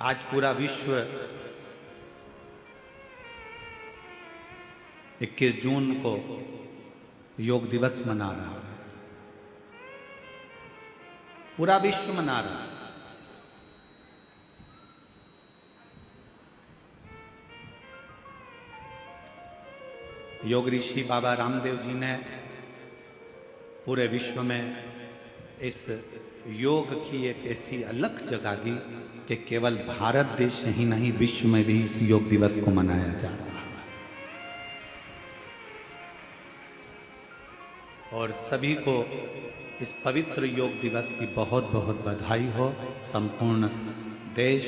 आज पूरा विश्व 21 जून को योग दिवस मना रहा है। पूरा विश्व मना रहा है। योग ऋषि बाबा रामदेव जी ने पूरे विश्व में इस योग की एक ऐसी अलग जगह दी कि केवल भारत देश ही नहीं, विश्व में भी इस योग दिवस को मनाया जा रहा है। और सभी को इस पवित्र योग दिवस की बहुत बहुत बधाई हो। संपूर्ण देश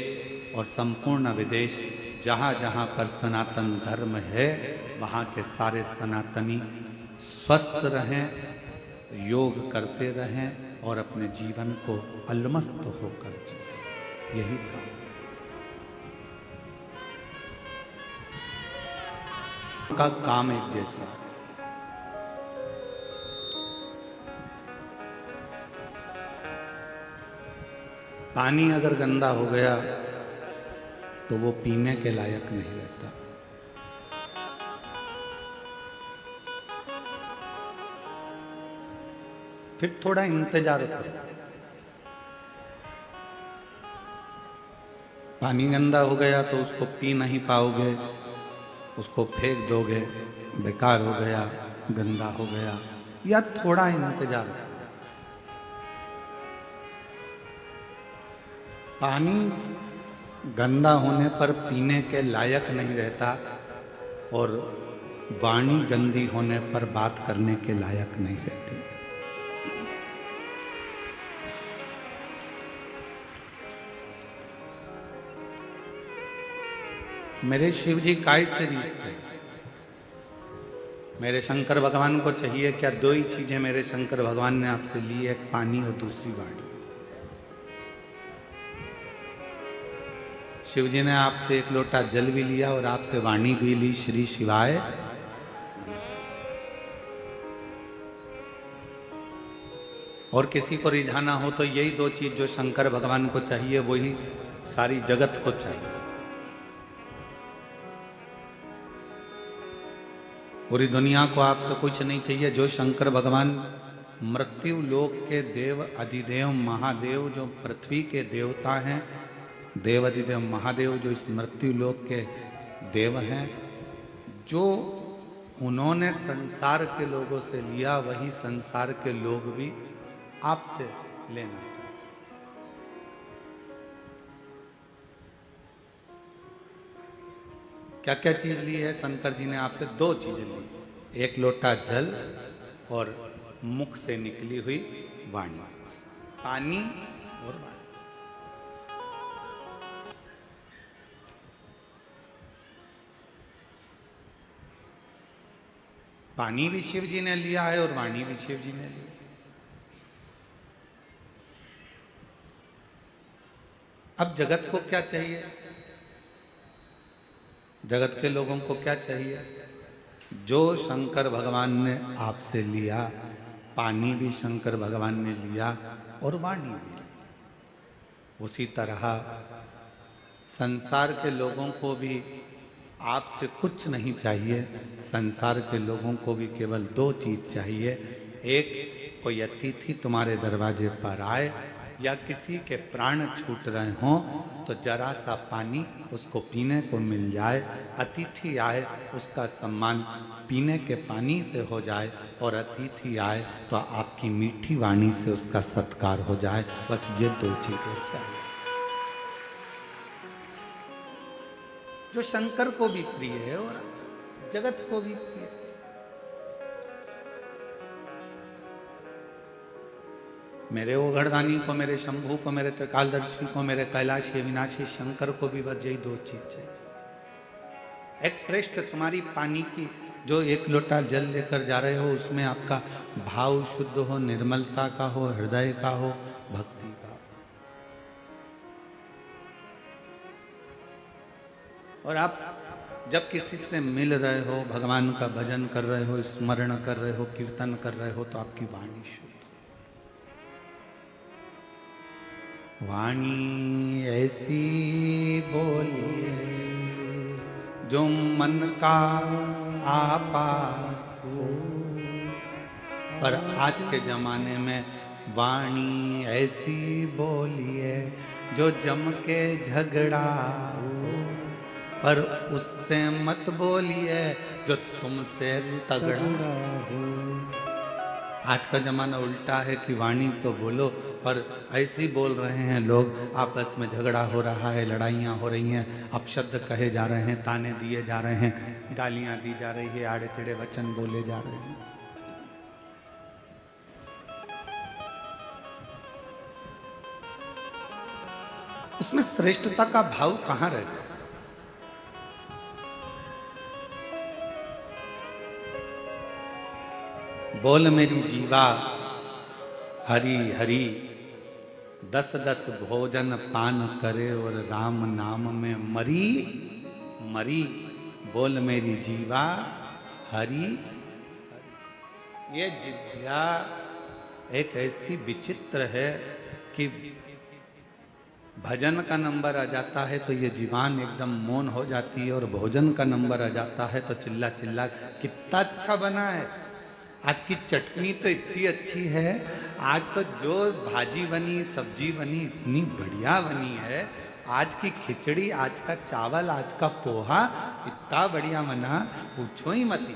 और संपूर्ण विदेश, जहाँ जहाँ पर सनातन धर्म है, वहाँ के सारे सनातनी स्वस्थ रहें, योग करते रहें और अपने जीवन को अलमस्त होकर जिए। यही काम एक जैसा है। पानी अगर गंदा हो गया तो वो पीने के लायक नहीं रहता। फिर थोड़ा इंतजार करो। पानी गंदा हो गया तो उसको पी नहीं पाओगे, उसको फेंक दोगे, बेकार हो गया, गंदा हो गया, या थोड़ा इंतजार करो। पानी गंदा होने पर पीने के लायक नहीं रहता और वाणी गंदी होने पर बात करने के लायक नहीं रहती। मेरे शिव जी काय से रिश्ते, मेरे शंकर भगवान को चाहिए क्या? दो ही चीजें मेरे शंकर भगवान ने आपसे ली, एक पानी और दूसरी वाणी। शिव जी ने आपसे एक लोटा जल भी लिया और आपसे वाणी भी ली, श्री शिवाय। और किसी को रिझाना हो तो यही दो चीज जो शंकर भगवान को चाहिए, वही सारी जगत को चाहिए। पूरी दुनिया को आपसे कुछ नहीं चाहिए। जो शंकर भगवान मृत्यु लोक के देव अधिदेव महादेव, जो पृथ्वी के देवता हैं, देव अधिदेव महादेव जो इस मृत्यु लोक के देव हैं, जो उन्होंने संसार के लोगों से लिया, वही संसार के लोग भी आपसे लेना चाहते। क्या क्या चीज ली है शंकर जी ने आपसे? दो चीजें ली, एक लोटा जल और मुख से निकली हुई वाणी। पानी और वाणी। पानी भी शिव जी ने लिया है और वाणी भी शिव जी ने ली। अब जगत को क्या चाहिए? जगत के लोगों को क्या चाहिए? जो शंकर भगवान ने आपसे लिया, पानी भी शंकर भगवान ने लिया और वाणी भी, उसी तरह संसार के लोगों को भी आपसे कुछ नहीं चाहिए। संसार के लोगों को भी केवल दो चीज चाहिए। एक, कोई अतिथि तुम्हारे दरवाजे पर आए या किसी के प्राण छूट रहे हों तो जरा सा पानी उसको पीने को मिल जाए। अतिथि आए, उसका सम्मान पीने के पानी से हो जाए, और अतिथि आए तो आपकी मीठी वाणी से उसका सत्कार हो जाए। बस ये दो चीजें चाहिए, जो शंकर को भी प्रिय है और जगत को भी प्रिय है। मेरे ओघड़दानी को, मेरे शंभू को, मेरे त्रिकालदर्शी को, मेरे कैलाशी विनाशी शंकर को भी बस यही दो चीज चाहिए। एक श्रेष्ठ तुम्हारी पानी की जो एक लोटा जल लेकर जा रहे हो, उसमें आपका भाव शुद्ध हो, निर्मलता का हो, हृदय का हो, भक्ति का हो। और आप जब किसी से मिल रहे हो, भगवान का भजन कर रहे हो, स्मरण कर रहे हो, कीर्तन कर रहे हो, तो आपकी वाणी शुद्ध, वाणी ऐसी बोलिए जो मन का आपा हो। पर आज के जमाने में वाणी ऐसी बोलिए जो जम के झगड़ा हो, पर उससे मत बोलिए जो तुमसे तगड़ा हो। आज का जमाना उल्टा है कि वाणी तो बोलो, पर ऐसी बोल रहे हैं लोग, आपस में झगड़ा हो रहा है, लड़ाइयाँ हो रही हैं, अपशब्द कहे जा रहे हैं, ताने दिए जा रहे हैं, गालियाँ दी जा रही है, आड़े टेढ़े वचन बोले जा रहे हैं। उसमें श्रेष्ठता का भाव कहाँ रह गया? बोल मेरी जीवा हरि हरि, 10-10 भोजन पान करे और राम नाम में मरी मरी। बोल मेरी जीवा हरि। ये जिह्वा एक ऐसी विचित्र है कि भजन का नंबर आ जाता है तो ये जीवान एकदम मौन हो जाती है, और भोजन का नंबर आ जाता है तो चिल्ला चिल्ला कितना अच्छा बना है, आज की चटनी तो इतनी अच्छी है, आज तो जो भाजी बनी सब्जी बनी इतनी बढ़िया बनी है, आज की खिचड़ी, आज का चावल, आज का पोहा इतना बढ़िया बना, पूछो ही मत।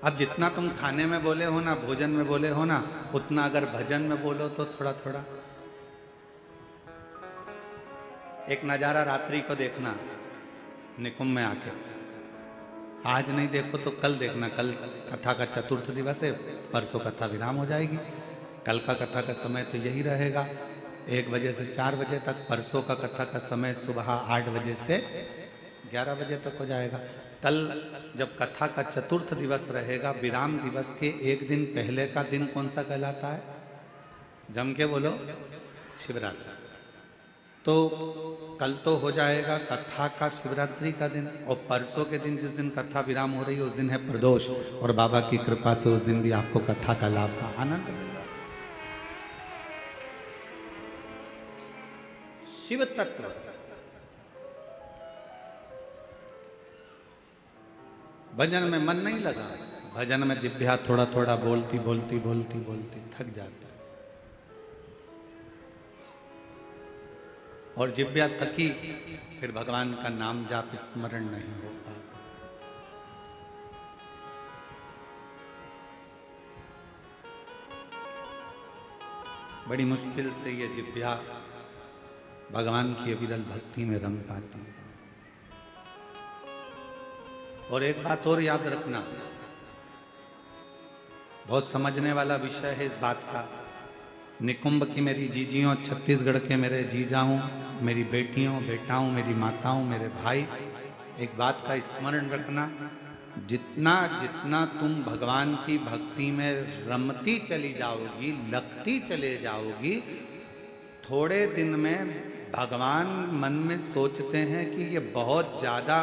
अब जितना तुम खाने में बोले हो ना, भोजन में बोले हो ना, उतना अगर भजन में बोलो तो थोड़ा थोड़ा। एक नजारा रात्रि को देखना निकुंभ में आके, आज नहीं देखो तो कल देखना, कल कथा का चतुर्थ दिवस है, परसों कथा विराम हो जाएगी। कल का कथा का समय तो यही रहेगा 1 बजे से 4 बजे तक, परसों का कथा का समय सुबह 8 बजे से 11 बजे तक हो जाएगा। कल जब कथा का चतुर्थ दिवस रहेगा, विराम दिवस के 1 दिन पहले का दिन कौन सा कहलाता है? जम के बोलो, शिवरात्रि। तो कल तो हो जाएगा कथा का शिवरात्रि का दिन, और परसों के दिन जिस दिन कथा विराम हो रही है उस दिन है प्रदोष, और बाबा की कृपा से उस दिन भी आपको कथा का लाभ का आनंद मिलेगा। शिव तत्व भजन में मन नहीं लगा, भजन में जिह्वा थोड़ा थोड़ा बोलती बोलती बोलती बोलती थक जाती, और जिह्वा थकी फिर भगवान का नाम जाप स्मरण नहीं हो पाता। बड़ी मुश्किल से ये जिह्वा भगवान की अविरल भक्ति में रंग पाती है। और एक बात और याद रखना, बहुत समझने वाला विषय है इस बात का। निकुंभ की मेरी जीजियों, छत्तीसगढ़ के मेरे जीजाओं, मेरी बेटियों, बेटाओं, मेरी माताओं, मेरे भाई, एक बात का स्मरण रखना, जितना जितना तुम भगवान की भक्ति में रमती चली जाओगी, लगती चले जाओगी, थोड़े दिन में भगवान मन में सोचते हैं कि ये बहुत ज़्यादा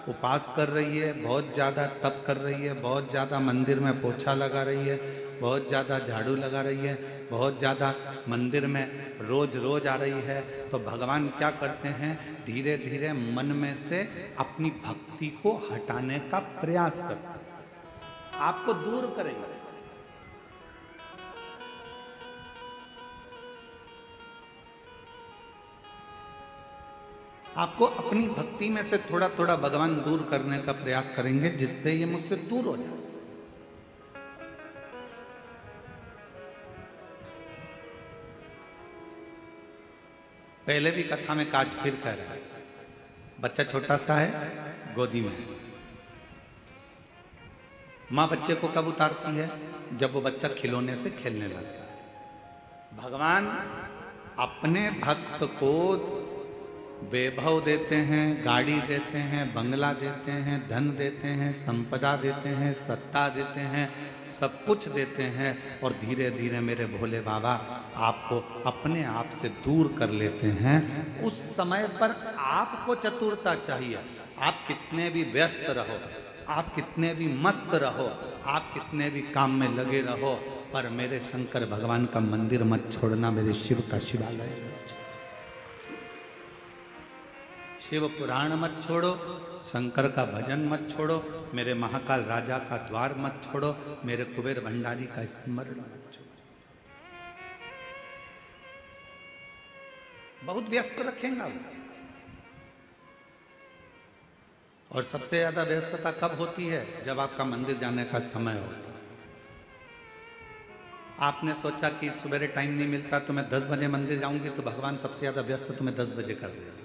उपास कर रही है, बहुत ज़्यादा तप कर रही है, बहुत ज़्यादा मंदिर में पोछा लगा रही है, बहुत ज़्यादा झाड़ू लगा रही है, बहुत ज़्यादा मंदिर में रोज रोज आ रही है। तो भगवान क्या करते हैं, धीरे धीरे मन में से अपनी भक्ति को हटाने का प्रयास करते हैं, आपको दूर करेंगे। आपको अपनी भक्ति में से थोड़ा थोड़ा भगवान दूर करने का प्रयास करेंगे, जिससे ये मुझसे दूर हो जाए। पहले भी कथा में काज फिर कह रहा है, बच्चा छोटा सा है, गोदी में है, माँ बच्चे को कब उतारती है? जब वो बच्चा खिलौने से खेलने लगता है। भगवान अपने भक्त को वैभव देते हैं, गाड़ी देते हैं, बंगला देते हैं, धन देते हैं, संपदा देते हैं, सत्ता देते हैं, सब कुछ देते हैं, और धीरे धीरे मेरे भोले बाबा आपको अपने आप से दूर कर लेते हैं। उस समय पर आपको चतुरता चाहिए। आप कितने भी व्यस्त रहो, आप कितने भी मस्त रहो, आप कितने भी काम में लगे रहो, पर मेरे शंकर भगवान का मंदिर मत छोड़ना, मेरे शिव का शिवालय मत छोड़ो। शिव पुराण मत छोड़ो, शंकर का भजन मत छोड़ो, मेरे महाकाल राजा का द्वार मत छोड़ो, मेरे कुबेर भंडारी का स्मरण मत छोड़ो। बहुत व्यस्त रखेंगे वो। और सबसे ज्यादा व्यस्तता कब होती है? जब आपका मंदिर जाने का समय होता है। आपने सोचा कि सवेरे टाइम नहीं मिलता तो मैं 10 बजे मंदिर जाऊंगी, तो भगवान सबसे ज्यादा व्यस्त तुम्हें 10 बजे कर देगा।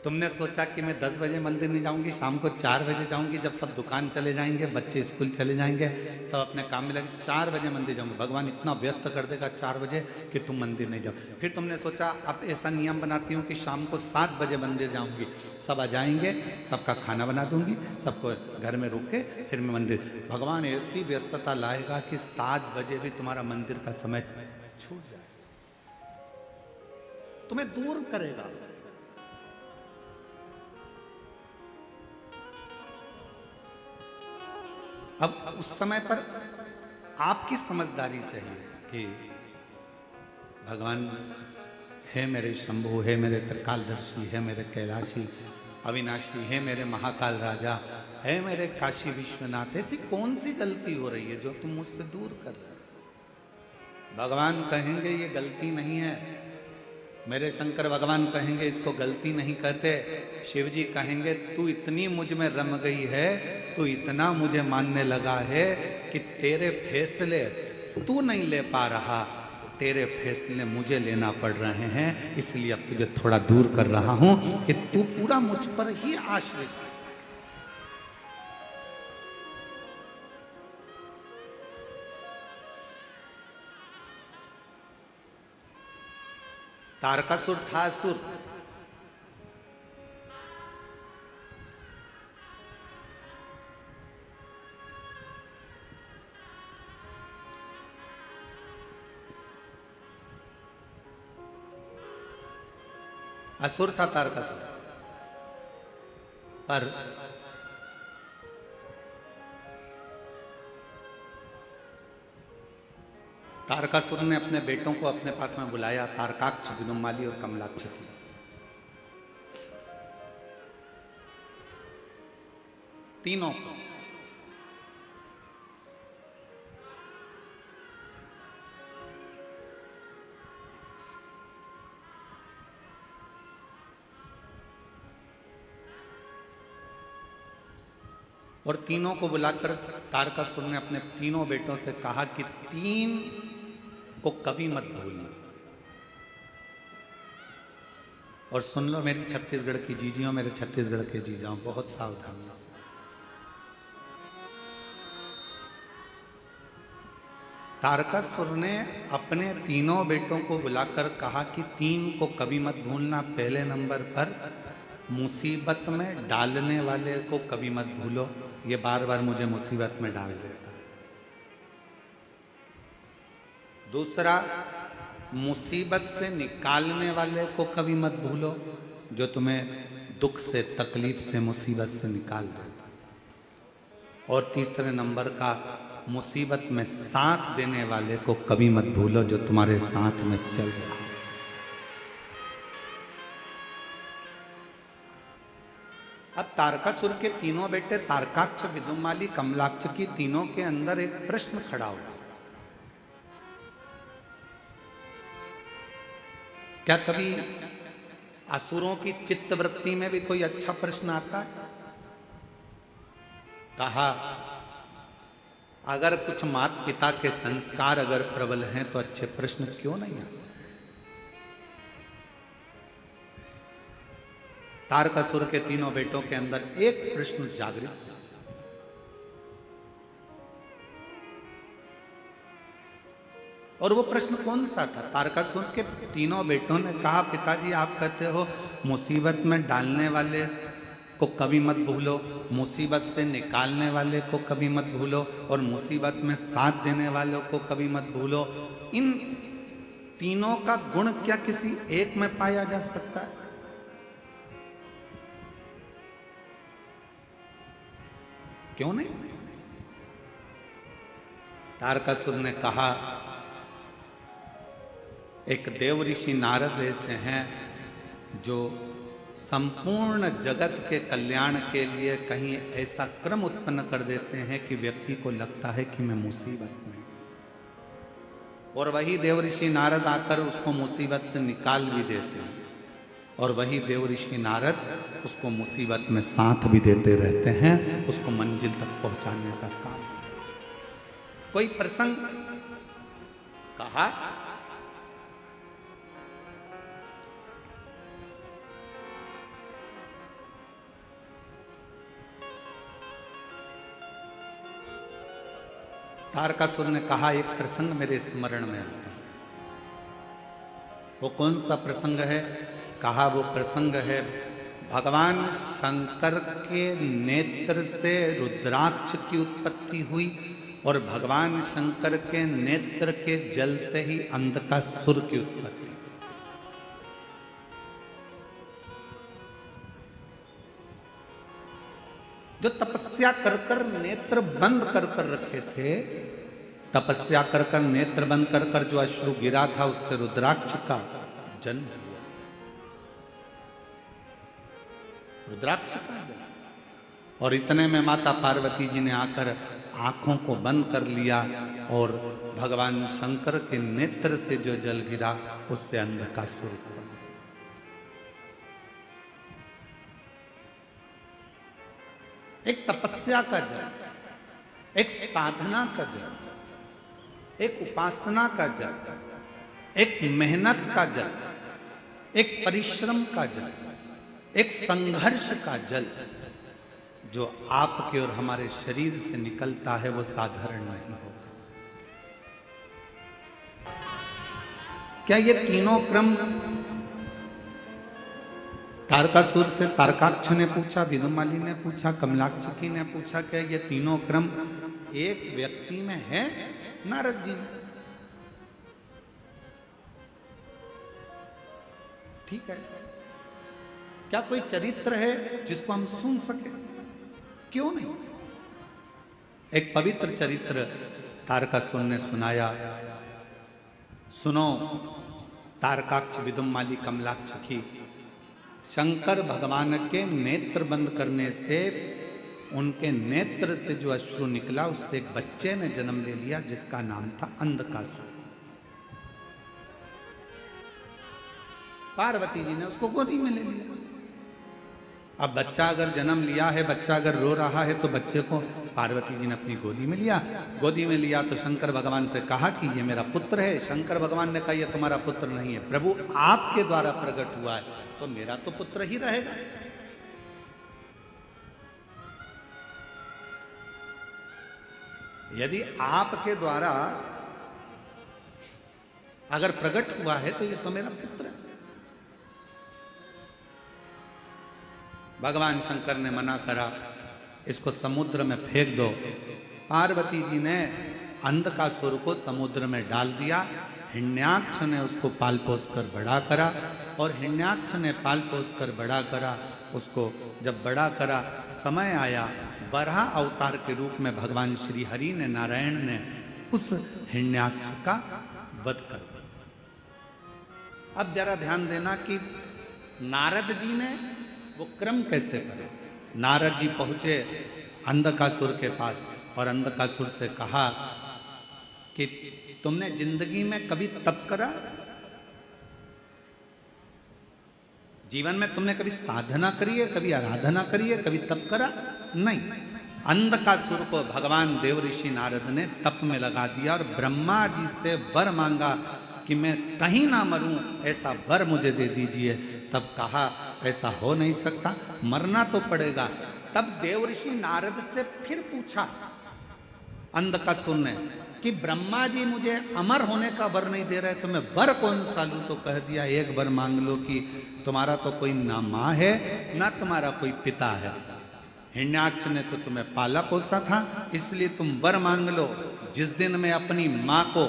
तुमने सोचा कि मैं 10 बजे मंदिर नहीं जाऊंगी, शाम को 4 बजे जाऊंगी, जब सब दुकान चले जाएंगे, बच्चे स्कूल चले जाएंगे, सब अपने काम में लगे, 4 बजे मंदिर जाऊंगी, भगवान इतना व्यस्त कर देगा 4 बजे कि तुम मंदिर नहीं जाओ। फिर तुमने सोचा अब ऐसा नियम बनाती हूँ कि शाम को 7 बजे मंदिर जाऊंगी, सब आ जाएंगे, सबका खाना बना दूंगी, सबको घर में रुक के फिर मैं मंदिर। भगवान ऐसी व्यस्तता लाएगा कि 7 बजे भी तुम्हारा मंदिर का समय छूट जाए, तुम्हें दूर करेगा। अब उस समय पर आपकी समझदारी चाहिए कि भगवान है मेरे शंभु, है मेरे त्रिकालदर्शी, है मेरे कैलाशी अविनाशी, है मेरे महाकाल राजा, है मेरे काशी विश्वनाथ, ऐसी कौन सी गलती हो रही है जो तुम मुझसे दूर कर रहे हो? भगवान कहेंगे ये गलती नहीं है, मेरे शंकर भगवान कहेंगे इसको गलती नहीं कहते। शिव जी कहेंगे तू इतनी मुझ में रम गई है, तू इतना मुझे मानने लगा है कि तेरे फैसले तू नहीं ले पा रहा, तेरे फैसले मुझे लेना पड़ रहे हैं, इसलिए अब तुझे थोड़ा दूर कर रहा हूं कि तू पूरा मुझ पर ही आश्रित। तारकासुर था असुर, असुर था तारकासुर, पर तारकासुर ने अपने बेटों को अपने पास में बुलाया, तारकाक्ष, विदुम्माली और कमलाक्ष की। तीनों को और तीनों को बुलाकर तारकासुर ने अपने तीनों बेटों से कहा कि 3 को कभी मत भूलना। और सुन लो मेरी छत्तीसगढ़ की जीजियों, मेरे छत्तीसगढ़ के जीजाओं, बहुत सावधानी से। तारकासुर ने अपने तीनों बेटों को बुलाकर कहा कि 3 को कभी मत भूलना। पहले नंबर पर मुसीबत में डालने वाले को कभी मत भूलो, ये बार बार मुझे मुसीबत में डाल देता है। दूसरा, मुसीबत से निकालने वाले को कभी मत भूलो, जो तुम्हें दुख से, तकलीफ से, मुसीबत से निकाल देता। और तीसरे नंबर का, मुसीबत में साथ देने वाले को कभी मत भूलो, जो तुम्हारे साथ में चल जाए। अब तारकासुर के तीनों बेटे तारकाक्ष, विदुम्माली, कमलाक्ष की तीनों के अंदर एक प्रश्न खड़ा हुआ। क्या कभी असुरों की चित्तवृत्ति में भी कोई अच्छा प्रश्न आता है? कहा अगर कुछ माता पिता के संस्कार अगर प्रबल हैं तो अच्छे प्रश्न क्यों नहीं आते? तारकासुर के तीनों बेटों के अंदर एक प्रश्न जागृत हुआ। और वो प्रश्न कौन सा था? तारकासुर के तीनों बेटों ने कहा पिताजी आप कहते हो मुसीबत में डालने वाले को कभी मत भूलो, मुसीबत से निकालने वाले को कभी मत भूलो, और मुसीबत में साथ देने वालों को कभी मत भूलो। इन तीनों का गुण क्या किसी एक में पाया जा सकता है? क्यों नहीं? तारकासुर ने कहा, एक देव ऋषि नारद ऐसे हैं जो संपूर्ण जगत के कल्याण के लिए कहीं ऐसा क्रम उत्पन्न कर देते हैं कि व्यक्ति को लगता है कि मैं मुसीबत में, और वही देव ऋषि नारद आकर उसको मुसीबत से निकाल भी देते हैं, और वही देव ऋषि नारद उसको मुसीबत में साथ भी देते रहते हैं, उसको मंजिल तक पहुंचाने का काम। कोई प्रसंग कहा, तारकासुर ने कहा, एक प्रसंग मेरे स्मरण में आता है। वो कौन सा प्रसंग है? कहा, वो प्रसंग है भगवान शंकर के नेत्र से रुद्राक्ष की उत्पत्ति हुई, और भगवान शंकर के नेत्र के जल से ही अंधकासुर की उत्पत्ति। जो तपस्या कर कर नेत्र बंद कर कर रखे थे, तपस्या कर कर नेत्र बंद कर कर जो अश्रु गिरा था, उससे रुद्राक्ष का जन्म हुआ। रुद्राक्ष का जन्म। और इतने में माता पार्वती जी ने आकर आंखों को बंद कर लिया, और भगवान शंकर के नेत्र से जो जल गिरा उससे अंधकासुर हुआ। एक तपस्या का जल, एक साधना का जल, एक उपासना का जल, एक मेहनत का जल, एक परिश्रम का जल, एक संघर्ष का जल जो आपके और हमारे शरीर से निकलता है, वो साधारण नहीं होगा। क्या ये तीनों क्रम तारकासुर से तारकाक्ष ने पूछा, विदुमाली ने पूछा, कमलाक्षकी ने पूछा, क्या ये तीनों क्रम एक व्यक्ति में है? नारद जी ने। ठीक है, क्या कोई चरित्र है जिसको हम सुन सके? क्यों नहीं? एक पवित्र चरित्र तारकासुर ने सुनाया। सुनो तारकाक्ष, विदुमाली, कमलाक्षकी, शंकर भगवान के नेत्र बंद करने से, उनके नेत्र से जो अश्रु निकला, उससे एक बच्चे ने जन्म ले लिया जिसका नाम था अंधकासुर। पार्वती जी ने उसको गोदी में ले लिया। अब बच्चा अगर जन्म लिया है, बच्चा अगर रो रहा है, तो बच्चे को पार्वती जी ने अपनी गोदी में लिया। गोदी में लिया तो शंकर भगवान से कहा कि ये मेरा पुत्र है। शंकर भगवान ने कहा, ये तुम्हारा पुत्र नहीं है, प्रभु आपके द्वारा प्रकट हुआ है, तो मेरा तो पुत्र ही रहेगा। यदि आपके द्वारा अगर प्रकट हुआ है तो ये तो मेरा पुत्र है। भगवान शंकर ने मना करा, इसको समुद्र में फेंक दो। पार्वती जी ने अंधकासुर को समुद्र में डाल दिया। हिरण्याक्ष ने उसको पाल पोस कर बड़ा करा, और हिरण्याक्ष ने पाल पोस कर बड़ा करा। उसको जब बड़ा करा, समय आया, वराह अवतार के रूप में भगवान श्री हरि ने, नारायण ने उस हिरण्याक्ष का वध कर दिया। अब जरा ध्यान देना कि नारद जी ने वो क्रम कैसे करे। नारद जी पहुंचे अंधकासुर के पास, और अंधकासुर से कहा कि तुमने जिंदगी में कभी तप करा? जीवन में तुमने कभी साधना करी है, कभी आराधना करी है, कभी तप करा? नहीं। अंधकासुर को भगवान देव ऋषि नारद ने तप में लगा दिया, और ब्रह्मा जी से वर मांगा कि मैं कहीं ना मरूं, ऐसा वर मुझे दे दीजिए। तब कहा, ऐसा हो नहीं सकता, मरना तो पड़ेगा। तब देव ऋषि नारद से फिर पूछा अंधकासुर ने कि ब्रह्मा जी मुझे अमर होने का वर नहीं दे रहे, तो मैं वर कौन सा लूं? तो कह दिया, एक वर मांग लो कि तुम्हारा तो कोई ना माँ है, ना तुम्हारा कोई पिता है। हिरण्याक्ष ने तो तुम्हें पाला पोसा था, इसलिए तुम वर मांग लो। जिस दिन मैं अपनी माँ को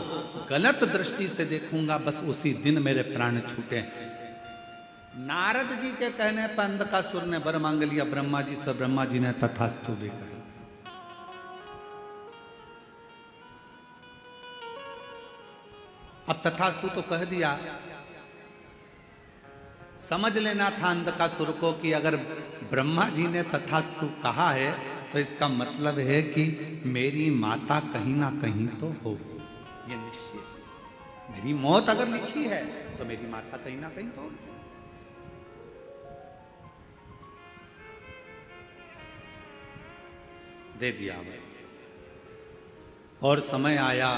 गलत दृष्टि से देखूंगा, बस उसी दिन मेरे प्राण छूटे। नारद जी के कहने पर अंधकासुर ने वर मांग लिया ब्रह्मा जी से। ब्रह्मा जी ने तथास्तु भी कहा। अब तथास्तु तो कह दिया, समझ लेना था अंधकासुर को कि अगर ब्रह्मा जी ने तथास्तु कहा है तो इसका मतलब है कि मेरी माता कहीं ना कहीं तो होगी, ये निश्चित। मेरी मौत अगर लिखी है तो मेरी माता कहीं ना कहीं तो होगी। दे दिया भाई। और समय आया,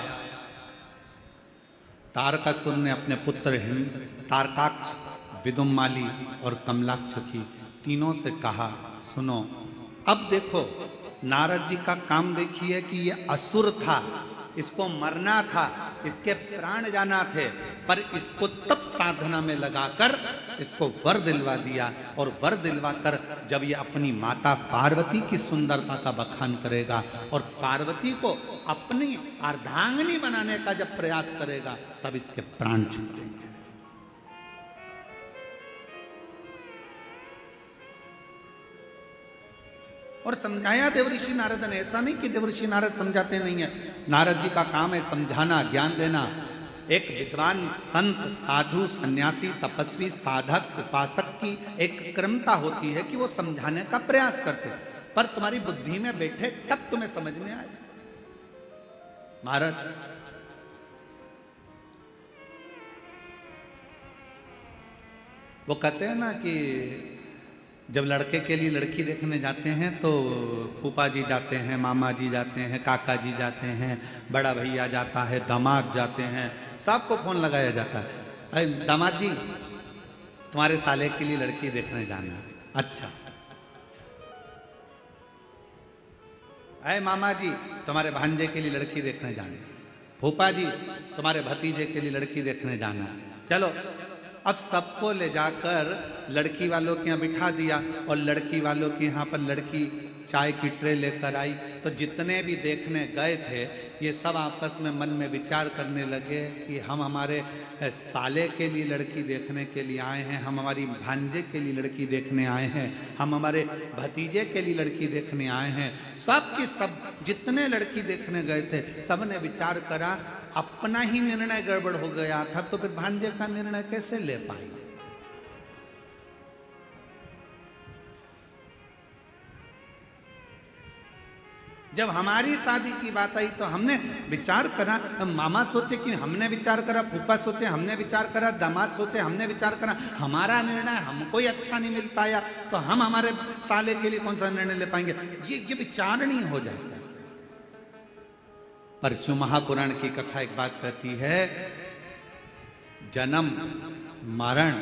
तारकासुर ने अपने पुत्र तारकाक्ष, विदुम्माली और कमलाक्ष की तीनों से कहा, सुनो अब देखो, नारद जी का काम देखिए कि ये असुर था, इसको मरना था, इसके प्राण जाना थे, पर इसको तप साधना में लगाकर इसको वर दिलवा दिया। और वर दिलवा कर जब ये अपनी माता पार्वती की सुंदरता का बखान करेगा और पार्वती को अपनी अर्धांगिनी बनाने का जब प्रयास करेगा, तब इसके प्राण छूटेंगे। और समझाया देवऋषि नारद ने। ऐसा नहीं कि देवऋषि नारद समझाते नहीं है, नारद जी का काम है समझाना, ज्ञान देना। एक विद्वान संत, साधु, सन्यासी, तपस्वी, साधक, उपासक की एक क्रमता होती है कि वो समझाने का प्रयास करते, पर तुम्हारी बुद्धि में बैठे तब तुम्हें समझ में आए। महाराज वो कहते हैं ना कि जब लड़के के लिए लड़की देखने जाते हैं तो फूफा जी जाते हैं, मामा जी जाते हैं, काका जी जाते हैं, बड़ा भैया जाता है, दामाद जाते हैं, सबको फोन लगाया जाता है, अरे दामाद जी तुम्हारे साले के लिए लड़की देखने जाना है। अच्छा, अरे मामा जी तुम्हारे भांजे के लिए लड़की देखने जाना है, फूफा जी तुम्हारे भतीजे के लिए लड़की देखने जाना है। चलो, अब सबको ले जाकर लड़की वालों के यहाँ बिठा दिया और लड़की वालों के यहाँ पर लड़की चाय की ट्रे लेकर आई। तो जितने भी देखने गए थे ये सब आपस में मन में विचार करने लगे कि हम हमारे साले के लिए लड़की देखने के लिए आए हैं, हम हमारी भांजे के लिए लड़की देखने आए हैं, हम हमारे भतीजे के लिए लड़की देखने आए हैं। सब की सब जितने लड़की देखने गए थे सब ने विचार करा, अपना ही निर्णय गड़बड़ हो गया था, तो फिर भांजे का निर्णय कैसे ले पाएंगे। जब हमारी शादी की बात आई तो हमने विचार करा, मामा सोचे कि हमने विचार करा, फूफा सोचे हमने विचार करा, दामाद सोचे हमने विचार करा, हमारा निर्णय हमको ही अच्छा नहीं मिल पाया तो हम हमारे साले के लिए कौन सा निर्णय ले पाएंगे। ये विचारणीय हो जाता है। परशु महापुराण की कथा एक बात कहती है, जन्म, मरण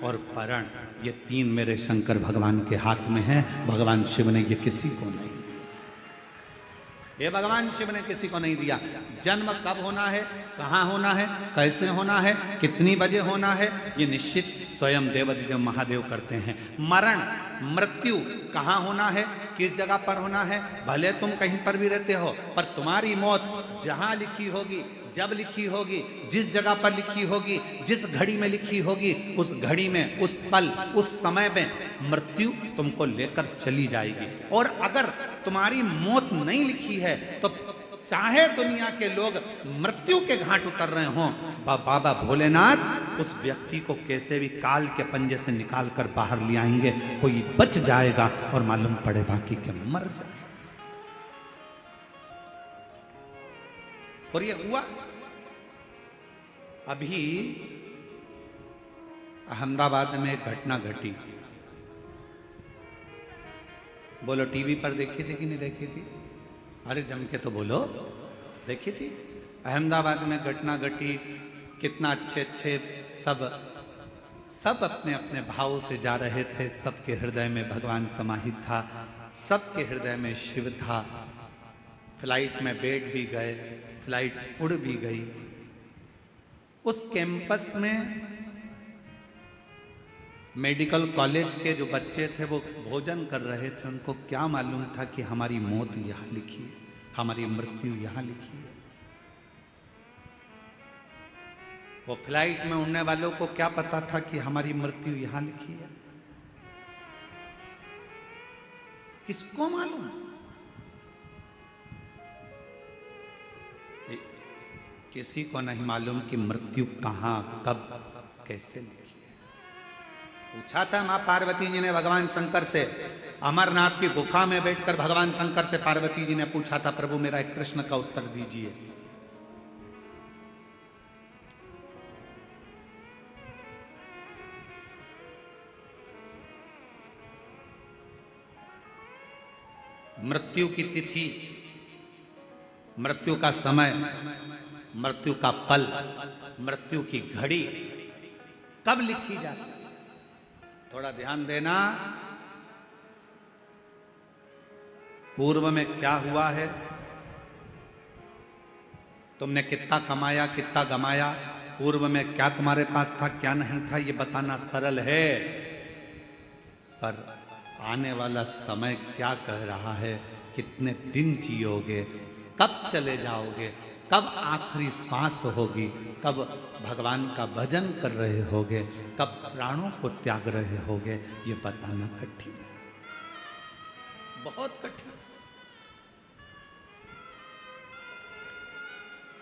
और परण ये तीन मेरे शंकर भगवान के हाथ में हैं। भगवान शिव ने ये किसी को नहीं, ये भगवान शिव ने किसी को नहीं दिया। जन्म कब होना है, कहाँ होना है, कैसे होना है, कितनी बजे होना है, ये निश्चित स्वयं देवादिदेव महादेव करते हैं। मरण, मृत्यु कहाँ होना है, किस जगह पर होना है, भले तुम कहीं पर भी रहते हो पर तुम्हारी मौत जहां लिखी होगी, जब लिखी होगी, जिस जगह पर लिखी होगी, जिस घड़ी में लिखी होगी, उस घड़ी में, उस पल, उस समय में मृत्यु तुमको लेकर चली जाएगी। और अगर तुम्हारी मौत नहीं लिखी है तो चाहे दुनिया के लोग मृत्यु के घाट उतर रहे हों, बाबा भोलेनाथ उस व्यक्ति को कैसे भी काल के पंजे से निकाल कर बाहर ले आएंगे। कोई बच जाएगा और मालूम पड़े बाकी के मर जाए। और ये हुआ। अभी अहमदाबाद में एक घटना घटी, बोलो टीवी पर देखी थी कि नहीं देखी थी? अरे जम के तो बोलो, देखी थी। अहमदाबाद में घटना घटी, कितना अच्छे अच्छे सब अपने अपने भावों से जा रहे थे, सबके हृदय में भगवान समाहित था, सबके हृदय में शिव था। फ्लाइट में बैठ भी गए, फ्लाइट उड़ भी गई। उस कैंपस में मेडिकल कॉलेज के जो बच्चे थे वो भोजन कर रहे थे। उनको क्या मालूम था कि हमारी मौत यहाँ लिखी है, हमारी मृत्यु यहाँ लिखी है। वो फ्लाइट में उड़ने वालों को क्या पता था कि हमारी मृत्यु यहाँ लिखी है? किसको मालूम? किसी को नहीं मालूम कि मृत्यु कहां कब कैसे लिखी है। पूछा था मां पार्वती जी ने भगवान शंकर से, अमरनाथ की गुफा में बैठकर भगवान शंकर से पार्वती जी ने पूछा था, प्रभु मेरा एक प्रश्न का उत्तर दीजिए। मृत्यु की तिथि, मृत्यु का समय, मृत्यु का पल, मृत्यु की घड़ी कब लिखी जाती है? थोड़ा ध्यान देना, पूर्व में क्या हुआ है, तुमने कितना कमाया कितना गमाया, पूर्व में क्या तुम्हारे पास था क्या नहीं था, ये बताना सरल है, पर आने वाला समय क्या कह रहा है, कितने दिन जियोगे, कब चले जाओगे, कब आखिरी श्वास होगी, कब भगवान का भजन कर रहे होगे, कब प्राणों को त्याग रहे होगे, ये बताना कठिन है, बहुत कठिन।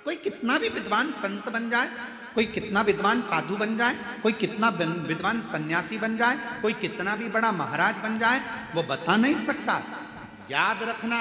कोई कितना भी विद्वान संत बन जाए, कोई कितना विद्वान साधु बन जाए, कोई कितना विद्वान सन्यासी बन जाए, कोई कितना भी बड़ा महाराज बन जाए, वो बता नहीं सकता। याद रखना,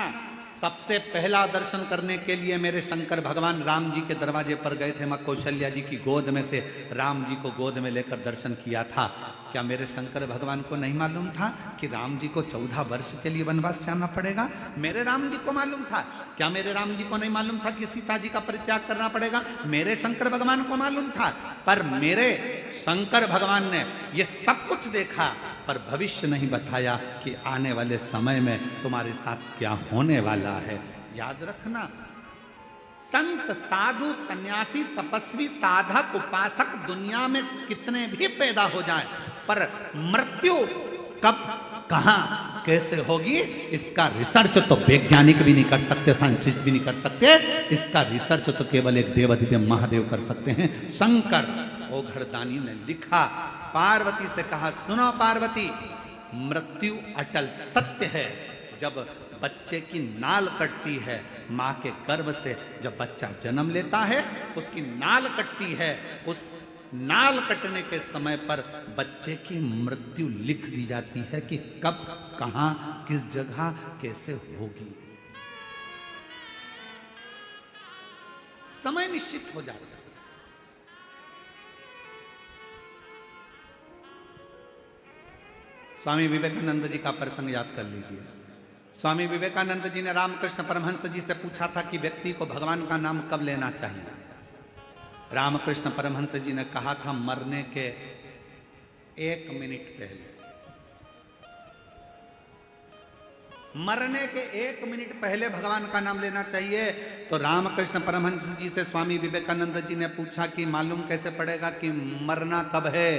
सबसे पहला दर्शन करने के लिए मेरे शंकर भगवान राम जी के दरवाजे पर गए थे। मां कौशल्या जी की गोद में से राम जी को गोद में लेकर दर्शन किया था। क्या मेरे शंकर भगवान को नहीं मालूम था कि राम जी को 14 वर्ष के लिए वनवास जाना पड़ेगा? मेरे राम जी को मालूम था। क्या मेरे राम जी को नहीं मालूम था कि सीता जी का परित्याग करना पड़ेगा? मेरे शंकर भगवान को मालूम था। पर मेरे शंकर भगवान ने ये सब कुछ देखा, पर भविष्य नहीं बताया कि आने वाले समय में तुम्हारे साथ क्या होने वाला है। याद रखना, संत साधु सन्यासी तपस्वी साधक उपासक दुनिया में कितने भी पैदा हो जाएं, पर मृत्यु कब कहां कैसे होगी, इसका रिसर्च तो वैज्ञानिक भी नहीं कर सकते, साइंटिस्ट भी नहीं कर सकते। इसका रिसर्च तो केवल एक देवाधिदेव महादेव कर सकते हैं। शंकर ओघड़दानी ने लिखा, पार्वती से कहा, सुनो पार्वती, मृत्यु अटल सत्य है। जब बच्चे की नाल कटती है, मां के गर्भ से जब बच्चा जन्म लेता है, उसकी नाल कटती है, उस नाल कटने के समय पर बच्चे की मृत्यु लिख दी जाती है कि कब कहां किस जगह कैसे होगी। समय निश्चित हो जाता है। स्वामी विवेकानंद जी का प्रसंग याद कर लीजिए। स्वामी विवेकानंद जी ने रामकृष्ण परमहंस जी से पूछा था कि व्यक्ति को भगवान का नाम कब लेना चाहिए। रामकृष्ण परमहंस जी ने कहा था, मरने के 1 मिनट पहले। मरने के 1 मिनट पहले भगवान का नाम लेना चाहिए। तो रामकृष्ण परमहंस जी से स्वामी विवेकानंद जी ने पूछा कि मालूम कैसे पड़ेगा कि मरना कब है?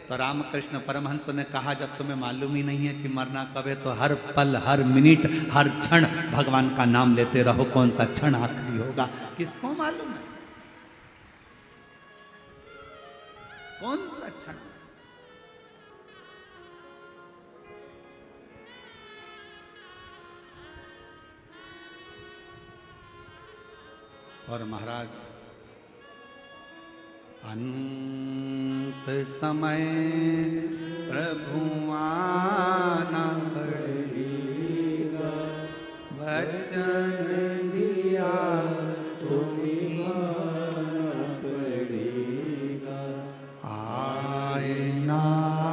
तो रामकृष्ण परमहंस ने कहा, जब तुम्हें मालूम ही नहीं है कि मरना कब है, तो हर पल हर मिनट हर क्षण भगवान का नाम लेते रहो। कौन सा क्षण आखिरी होगा किसको मालूम है? कौन सा क्षण? और महाराज, अंत समय प्रभु आना पड़ेगा, वचन दिया तुम्हें मानना पड़ेगा। आए ना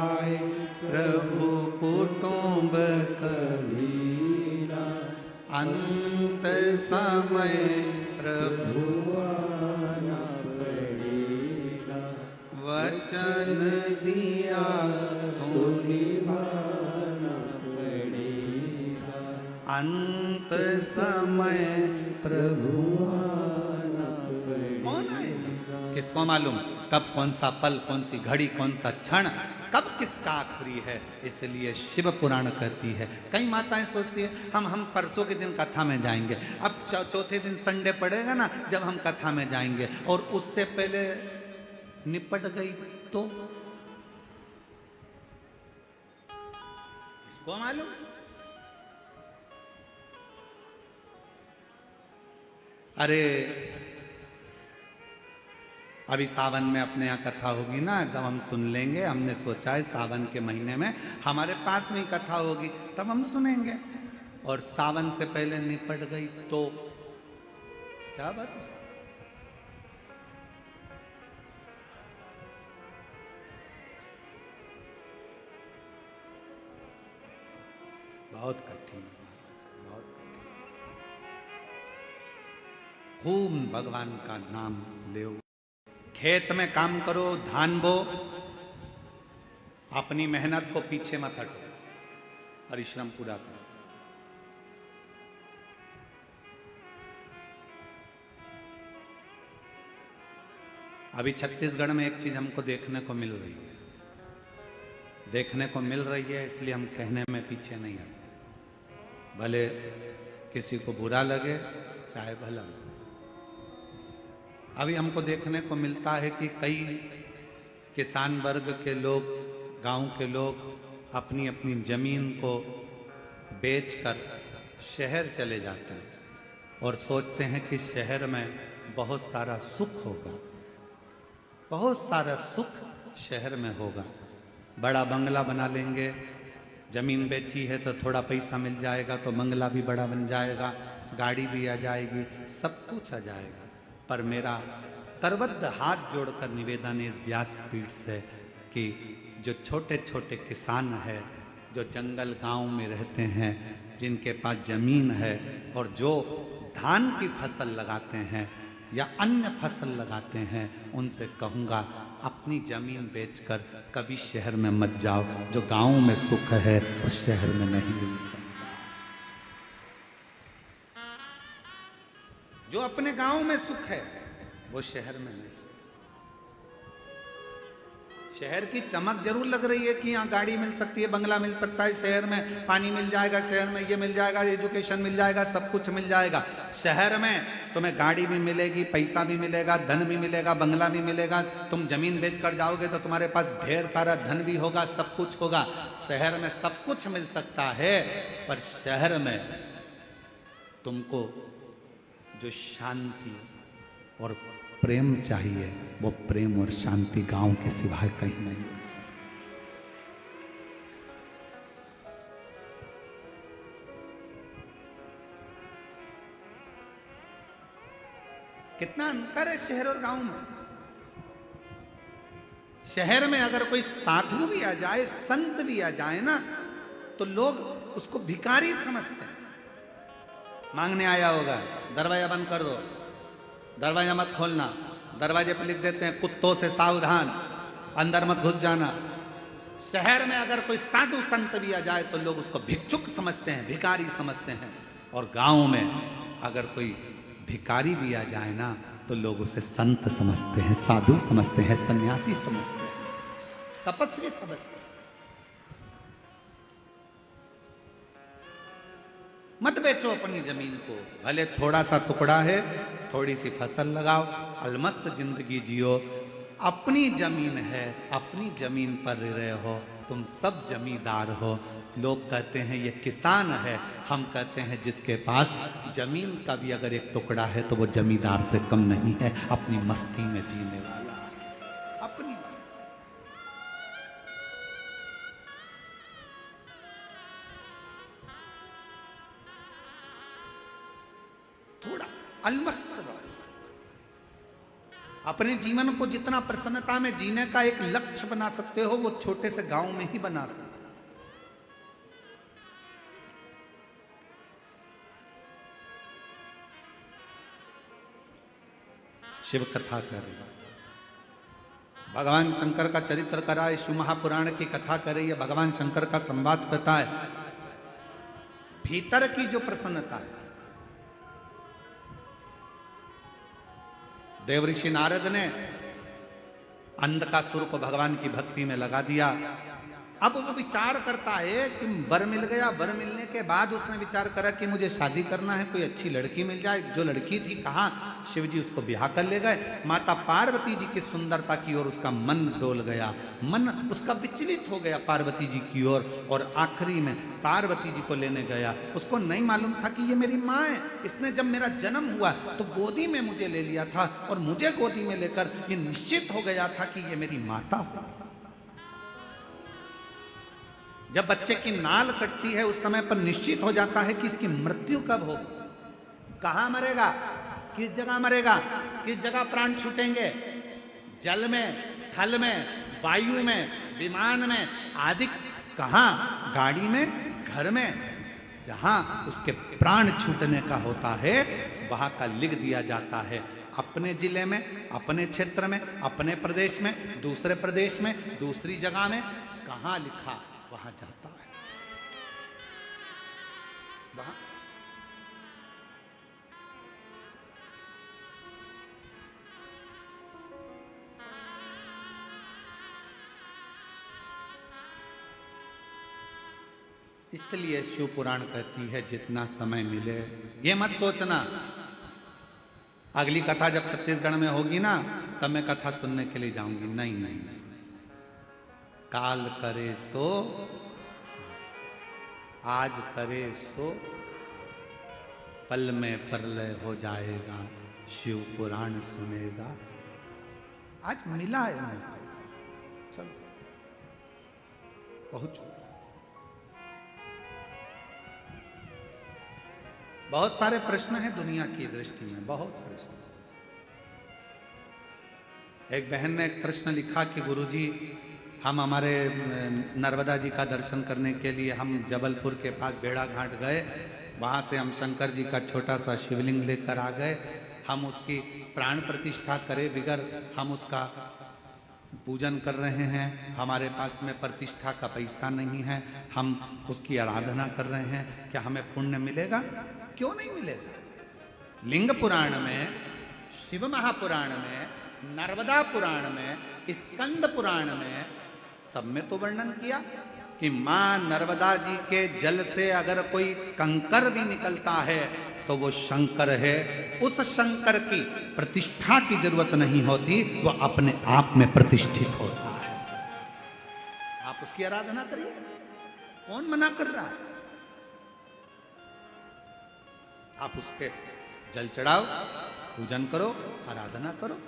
आए प्रभु कुटुंब कबीरा, अंत समय प्रभु आना पड़ेगा, वचन दिया तो निभाना पड़ेगा। अंत समय प्रभु आना पड़ेगा। कौन आएगा किसको मालूम? कब कौन सा पल, कौन सी घड़ी, कौन सा क्षण, कब किसका आखिरी है। इसलिए शिव पुराण कहती है। कई माताएं सोचती है हम परसों के दिन कथा में जाएंगे। अब चौथे दिन संडे पड़ेगा ना, जब हम कथा में जाएंगे, और उससे पहले निपट गई तो इसको मालूम। अरे अभी सावन में अपने यहाँ कथा होगी ना, तब हम सुन लेंगे। हमने सोचा है सावन के महीने में हमारे पास में ही कथा होगी, तब हम सुनेंगे। और सावन से पहले निपट गई तो क्या बात है? बहुत कठिन, बहुत कठिन। खूब भगवान का नाम ले, खेत में काम करो, धान बो, अपनी मेहनत को पीछे मत हटो, परिश्रम पूरा करो। अभी छत्तीसगढ़ में एक चीज हमको देखने को मिल रही है, देखने को मिल रही है, इसलिए हम कहने में पीछे नहीं हटते, भले किसी को बुरा लगे चाहे भला लगे। अभी हमको देखने को मिलता है कि कई किसान वर्ग के लोग, गांव के लोग अपनी अपनी जमीन को बेचकर शहर चले जाते हैं और सोचते हैं कि शहर में बहुत सारा सुख होगा, बहुत सारा सुख शहर में होगा। बड़ा बंगला बना लेंगे, जमीन बेची है तो थोड़ा पैसा मिल जाएगा तो बंगला भी बड़ा बन जाएगा, गाड़ी भी आ जाएगी, सब कुछ आ जाएगा। पर मेरा करबद्ध हाथ जोड़कर निवेदन है इस व्यासपीठ से कि जो छोटे छोटे किसान हैं, जो जंगल गांव में रहते हैं, जिनके पास जमीन है और जो धान की फसल लगाते हैं या अन्य फसल लगाते हैं, उनसे कहूँगा अपनी जमीन बेचकर कभी शहर में मत जाओ। जो गांव में सुख है उस शहर में नहीं मिल सकता। जो अपने गांव में सुख है वो शहर में नहीं। शहर की चमक जरूर लग रही है कि यहाँ गाड़ी मिल सकती है, बंगला मिल सकता है, शहर में पानी मिल जाएगा, शहर में ये मिल जाएगा, एजुकेशन मिल जाएगा, सब कुछ मिल जाएगा। शहर में तुम्हें गाड़ी भी मिलेगी, पैसा भी मिलेगा, धन भी मिलेगा, बंगला भी मिलेगा। तुम जमीन बेच कर जाओगे तो तुम्हारे पास ढेर सारा धन भी होगा, सब कुछ होगा। शहर में सब कुछ मिल सकता है, पर शहर में तुमको जो शांति और प्रेम चाहिए, वो प्रेम और शांति गांव के सिवाय कहीं नहीं मिल सकती। कितना अंतर है शहर और गांव में। शहर में अगर कोई साधु भी आ जाए, संत भी आ जाए ना, तो लोग उसको भिखारी समझते हैं। मांगने आया होगा, दरवाजा बंद कर दो, दरवाजा मत खोलना, दरवाजे पर लिख देते हैं कुत्तों से सावधान, अंदर मत घुस जाना। शहर में अगर कोई साधु संत भी आ जाए तो लोग उसको भिक्षुक समझते हैं, भिखारी समझते हैं। और गांव में अगर कोई भिखारी भी आ जाए ना तो लोग उसे संत समझते हैं, साधु समझते हैं, सन्यासी समझते हैं, तपस्वी समझते हैं। मत बेचो अपनी जमीन को, भले थोड़ा सा टुकड़ा है, थोड़ी सी फसल लगाओ, अलमस्त जिंदगी जियो। अपनी जमीन है, अपनी जमीन पर रहे हो, तुम सब जमींदार हो। लोग कहते हैं ये किसान है, हम कहते हैं जिसके पास जमीन का भी अगर एक टुकड़ा है तो वो जमींदार से कम नहीं है, अपनी मस्ती में जीने वाला, अपनी मस्ती। थोड़ा अलमस्त रहो। अपने जीवन को जितना प्रसन्नता में जीने का एक लक्ष्य बना सकते हो, वो छोटे से गांव में ही बना सकते हो। शिव कथा कर रही है, भगवान शंकर का चरित्र करा है, शिव महापुराण की कथा कर रही है, भगवान शंकर का संवाद करता है। भीतर की जो प्रसन्नता है, देवऋषि नारद ने अंधकासुर को भगवान की भक्ति में लगा दिया अब वो विचार करता है कि वर मिल गया, वर मिलने के बाद उसने विचार करा कि मुझे शादी करना है, कोई अच्छी लड़की मिल जाए। जो लड़की थी कहाँ, शिव जी उसको ब्याह कर ले गए। माता पार्वती जी की सुंदरता की ओर उसका मन डोल गया, मन उसका विचलित हो गया पार्वती जी की ओर, और आखिरी में पार्वती जी को लेने गया। उसको नहीं मालूम था कि ये मेरी माँ है, इसने जब मेरा जन्म हुआ तो गोदी में मुझे ले लिया था, और मुझे गोदी में लेकर ये निश्चित हो गया था कि ये मेरी माता हो। जब बच्चे की नाल कटती है उस समय पर निश्चित हो जाता है कि इसकी मृत्यु कब हो, कहां मरेगा, किस जगह मरेगा, किस जगह प्राण छूटेंगे, जल में, थल में, वायु में, विमान में आदि, कहां, गाड़ी में, घर में, जहां उसके प्राण छूटने का होता है वहां का लिख दिया जाता है। अपने जिले में, अपने क्षेत्र में, अपने प्रदेश में, दूसरे प्रदेश में, दूसरी जगह में, कहां लिखा वहां जाता है। वहां इसलिए शिव पुराण कहती है जितना समय मिले, ये मत सोचना अगली कथा जब छत्तीसगढ़ में होगी ना तब मैं कथा सुनने के लिए जाऊंगी। नहीं नहीं नहीं, काल करे सो आज करे सो पल में प्रलय हो जाएगा, शिव पुराण सुनेगा। आज मिला है मैं, चलो पहुंचो। बहुत सारे प्रश्न हैं दुनिया की दृष्टि में, बहुत प्रश्न। एक बहन ने एक प्रश्न लिखा कि गुरुजी हम हमारे नर्मदा जी का दर्शन करने के लिए हम जबलपुर के पास बेड़ा घाट गए, वहाँ से हम शंकर जी का छोटा सा शिवलिंग लेकर आ गए, हम उसकी प्राण प्रतिष्ठा करे बिगर हम उसका पूजन कर रहे हैं, हमारे पास में प्रतिष्ठा का पैसा नहीं है, हम उसकी आराधना कर रहे हैं, क्या हमें पुण्य मिलेगा? क्यों नहीं मिलेगा? लिंग पुराण में, शिव महापुराण में, नर्मदा पुराण में, स्कंद पुराण में सब में तो वर्णन किया कि मां नर्मदा जी के जल से अगर कोई कंकर भी निकलता है तो वो शंकर है। उस शंकर की प्रतिष्ठा की जरूरत नहीं होती, वो अपने आप में प्रतिष्ठित होता है। आप उसकी आराधना करिए, कौन मना कर रहा है? आप उसके जल चढ़ाओ, पूजन करो, आराधना करो।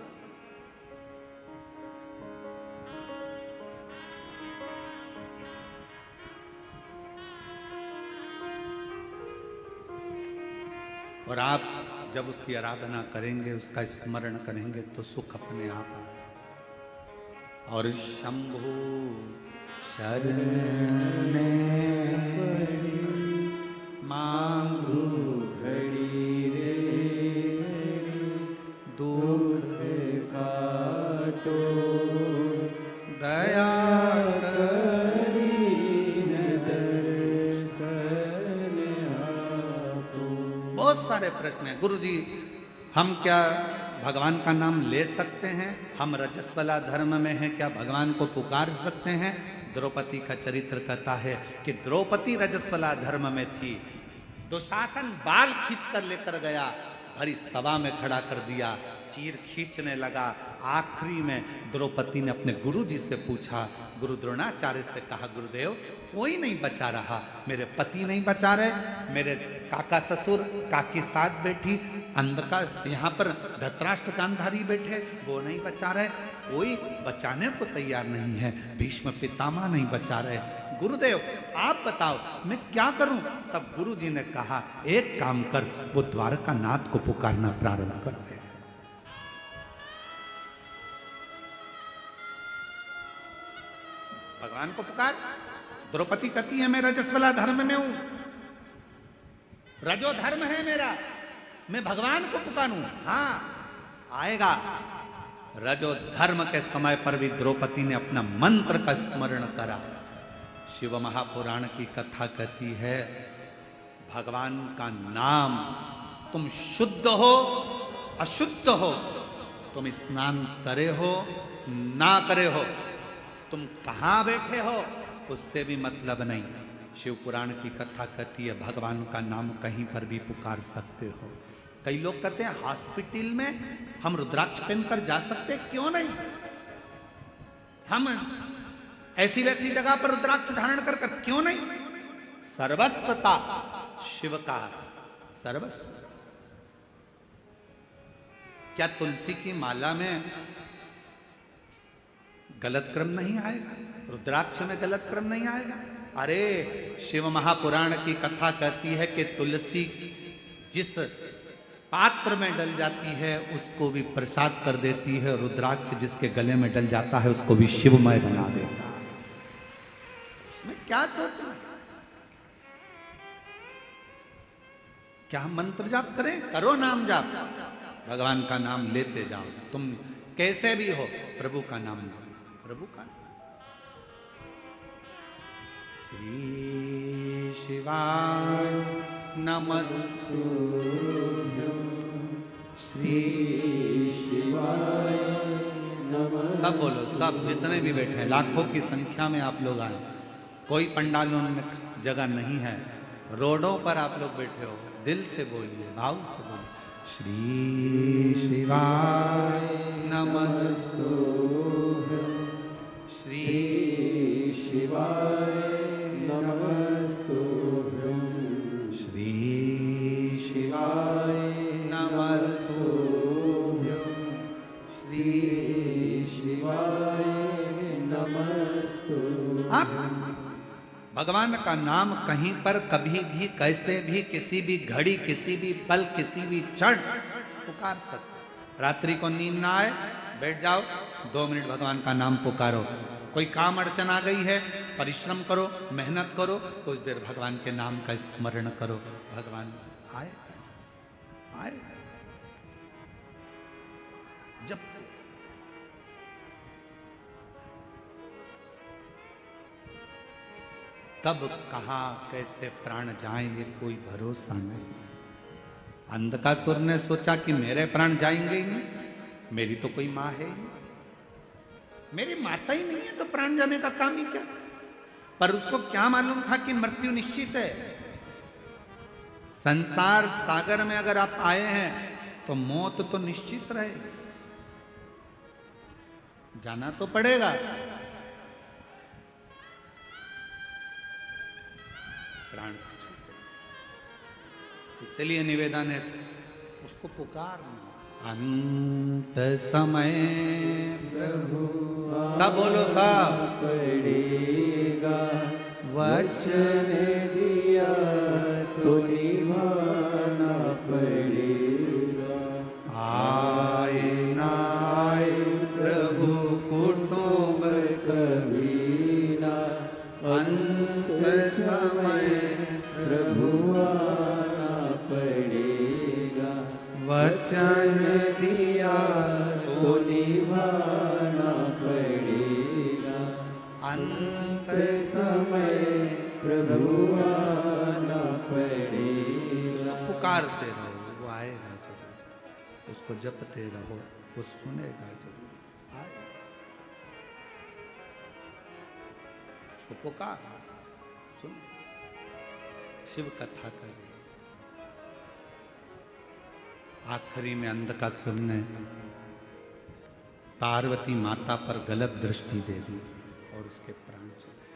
और आप जब उसकी आराधना करेंगे, उसका स्मरण करेंगे तो सुख अपने आप आए। और शंभु शरण मांगू घड़ी रे, दुख काटो दया सारे प्रश्न है। गुरु जी हम क्या भगवान का नाम ले सकते हैं? हम रजस्वला धर्म में हैं, क्या भगवान को पुकार सकते हैं? द्रौपदी का चरित्र कहता है कि द्रौपदी रजस्वला धर्म में थी, दुशासन बाल खींच कर लेकर गया, भरी सभा में खड़ा कर दिया, चीर खींचने लगा। आखिरी में द्रौपदी ने अपने गुरु जी से पूछा, गुरु द्रोणाचार्य से कहा, गुरुदेव कोई नहीं बचा रहा, मेरे पति नहीं बचा रहे, मेरे काका ससुर, काकी सास बैठी, अंधकार यहाँ पर धृतराष्ट्र गांधारी बैठे, वो नहीं बचा रहे, कोई बचाने को तैयार नहीं है, भीष्म पितामह नहीं बचा रहे, गुरुदेव आप बताओ मैं क्या करूं? तब गुरु जी ने कहा, एक काम कर, वो द्वारका नाथ को पुकारना प्रारंभ कर दे। भगवान को पुकार। द्रौपदी कहती है मैं रजस्वला धर्म में हूं, रजो धर्म है मेरा, मैं भगवान को पुकारूं। हाँ आएगा। रजो धर्म के समय पर भी द्रौपदी ने अपना मंत्र का स्मरण करा। शिव महापुराण की कथा कहती है, भगवान का नाम, तुम शुद्ध हो अशुद्ध हो, तुम स्नान करे हो ना करे हो, तुम कहां बैठे हो उससे भी मतलब नहीं। शिव पुराण की कथा कहती है भगवान का नाम कहीं पर भी पुकार सकते हो। कई लोग कहते हैं हॉस्पिटल में हम रुद्राक्ष पहनकर जा सकते, क्यों नहीं? हम ऐसी वैसी जगह पर रुद्राक्ष धारण कर क्यों नहीं? सर्वस्वता शिव का सर्वस्व। क्या तुलसी की माला में गलत क्रम नहीं आएगा? रुद्राक्ष में गलत क्रम नहीं आएगा? अरे शिव महापुराण की कथा कहती है कि तुलसी जिस पात्र में डल जाती है उसको भी प्रसाद कर देती है, रुद्राक्ष जिसके गले में डल जाता है उसको भी शिवमय बना देता है। मैं क्या सोचना? क्या हम मंत्र जाप करें? करो नाम जाप, भगवान का नाम लेते जाओ। तुम कैसे भी हो प्रभु का नाम लो, प्रभु का। श्री शिवाय नमस्तु, श्री शिवाय नमस्तु। सब बोलो, सब जितने भी बैठे हैं, लाखों की संख्या में आप लोग आए। कोई पंडालों में जगह नहीं है, रोडों पर आप लोग बैठे हो। दिल से बोलिए, भाव से बोलिए, श्री शिवाय नमस्तु, श्री शिवाय नमस्तु, श्री शिवाय नमस्तु, श्री शिवाय नमस्तु। भगवान का नाम कहीं पर कभी भी कैसे भी किसी भी घड़ी किसी भी पल किसी भी क्षण पुकार सकते। रात्रि को नींद ना आए, बैठ जाओ 2 मिनट भगवान का नाम पुकारो। कोई काम अड़चन आ गई है, परिश्रम करो, मेहनत करो, कुछ देर भगवान के नाम का स्मरण करो, भगवान आए आए। जब तब कहाँ कैसे प्राण जाएंगे कोई भरोसा नहीं। अंधकासुर ने सोचा कि मेरे प्राण जाएंगे ही नहीं, मेरी तो कोई माँ है ही नहीं, मेरी माता ही नहीं है तो प्राण जाने का काम ही क्या। पर उसको क्या मालूम था कि मृत्यु निश्चित है। संसार सागर में अगर आप आए हैं तो मौत तो निश्चित रहेगी, जाना तो पड़ेगा। प्राण इसलिए निवेदन है उसको पुकारना। अंत समय प्रभु सब बोलो, सब पड़ेगा, वचन दिया तो निभाना पड़ेगा। आए ना आए प्रभु कुटुंब कभी ना, अंत समय प्रभु आना पड़ेगा, वचन दिया तो निभाना पड़ेगा। अंत समय प्रभु आना पड़ेगा। पुकारते रहो, वो आएगा जरूर। उसको जपते रहो, वो सुनेगा जरूर, आएगा। उसको पुकार, सुन, शिव कथा करिए। आखिरी में अंधकासुर ने पार्वती माता पर गलत दृष्टि दे दी और उसके प्राण चले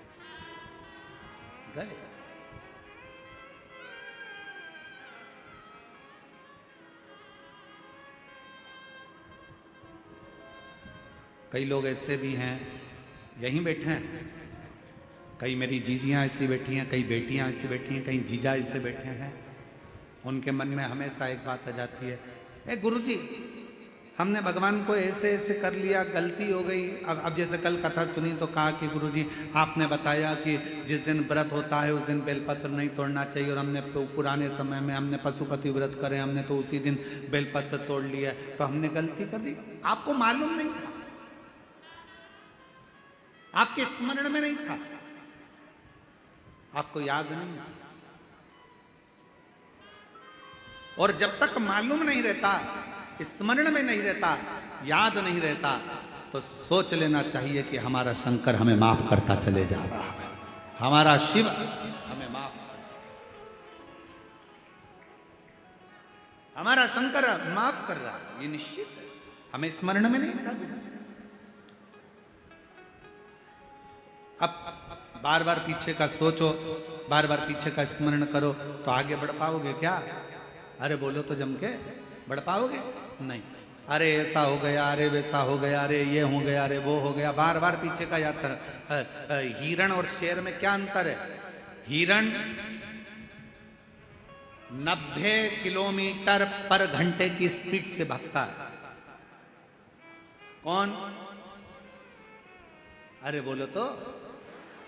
गए। कई लोग ऐसे भी हैं, यहीं बैठे हैं, कई मेरी जीजियां ऐसी बैठी हैं, कई बेटियां ऐसी बैठी हैं, कई जीजा ऐसे बैठे हैं। उनके मन में हमेशा एक बात आ जाती है, ए गुरुजी हमने भगवान को ऐसे ऐसे कर लिया, गलती हो गई। अब जैसे कल कथा सुनी तो कहा कि गुरुजी आपने बताया कि जिस दिन व्रत होता है उस दिन बेलपत्र नहीं तोड़ना चाहिए, और हमने पुराने समय में हमने पशुपति व्रत करे, हमने तो उसी दिन बेलपत्र तोड़ लिया, तो हमने गलती कर दी। आपको मालूम नहीं था, आपके स्मरण में नहीं था, आपको याद नहीं था। और जब तक मालूम नहीं रहता, स्मरण में नहीं रहता, याद नहीं रहता, तो सोच लेना चाहिए कि हमारा शंकर हमें माफ करता चले जा रहा है। हमारा शिव हमें माफ, हमारा शंकर माफ कर रहा, ये निश्चित है, हमें स्मरण में नहीं था। अब बार बार पीछे का सोचो, बार बार पीछे का स्मरण करो तो आगे बढ़ पाओगे क्या? अरे बोलो तो जम के, बढ़ पाओगे नहीं। अरे ऐसा हो गया, अरे वैसा हो गया, अरे ये हो गया, अरे वो हो गया, बार बार पीछे का याद कर। हिरण और शेर में क्या अंतर है? हिरण 90 किलोमीटर पर घंटे की स्पीड से भागता है। कौन? अरे बोलो तो,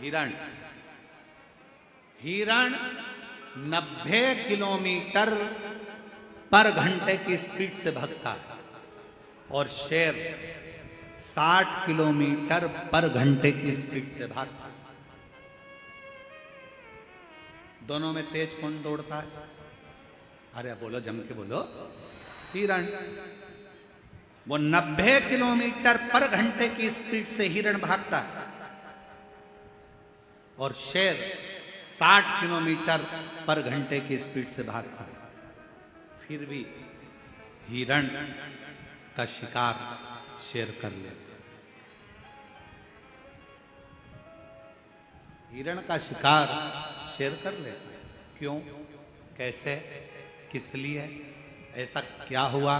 हिरण। हिरण 90 किलोमीटर पर घंटे की स्पीड से भागता है और शेर 60 किलोमीटर पर घंटे की स्पीड से भागता है। दोनों में तेज कौन दौड़ता है? अरे बोलो जम के बोलो, हिरण। वो 90 किलोमीटर पर घंटे की स्पीड से हिरण भागता है और शेर 60 किलोमीटर पर घंटे की स्पीड से भागता है। फिर भी हिरण का शिकार शेर कर लेता है। हिरण का शिकार शेर कर लेता है। क्यों? कैसे? किस लिए? ऐसा क्या हुआ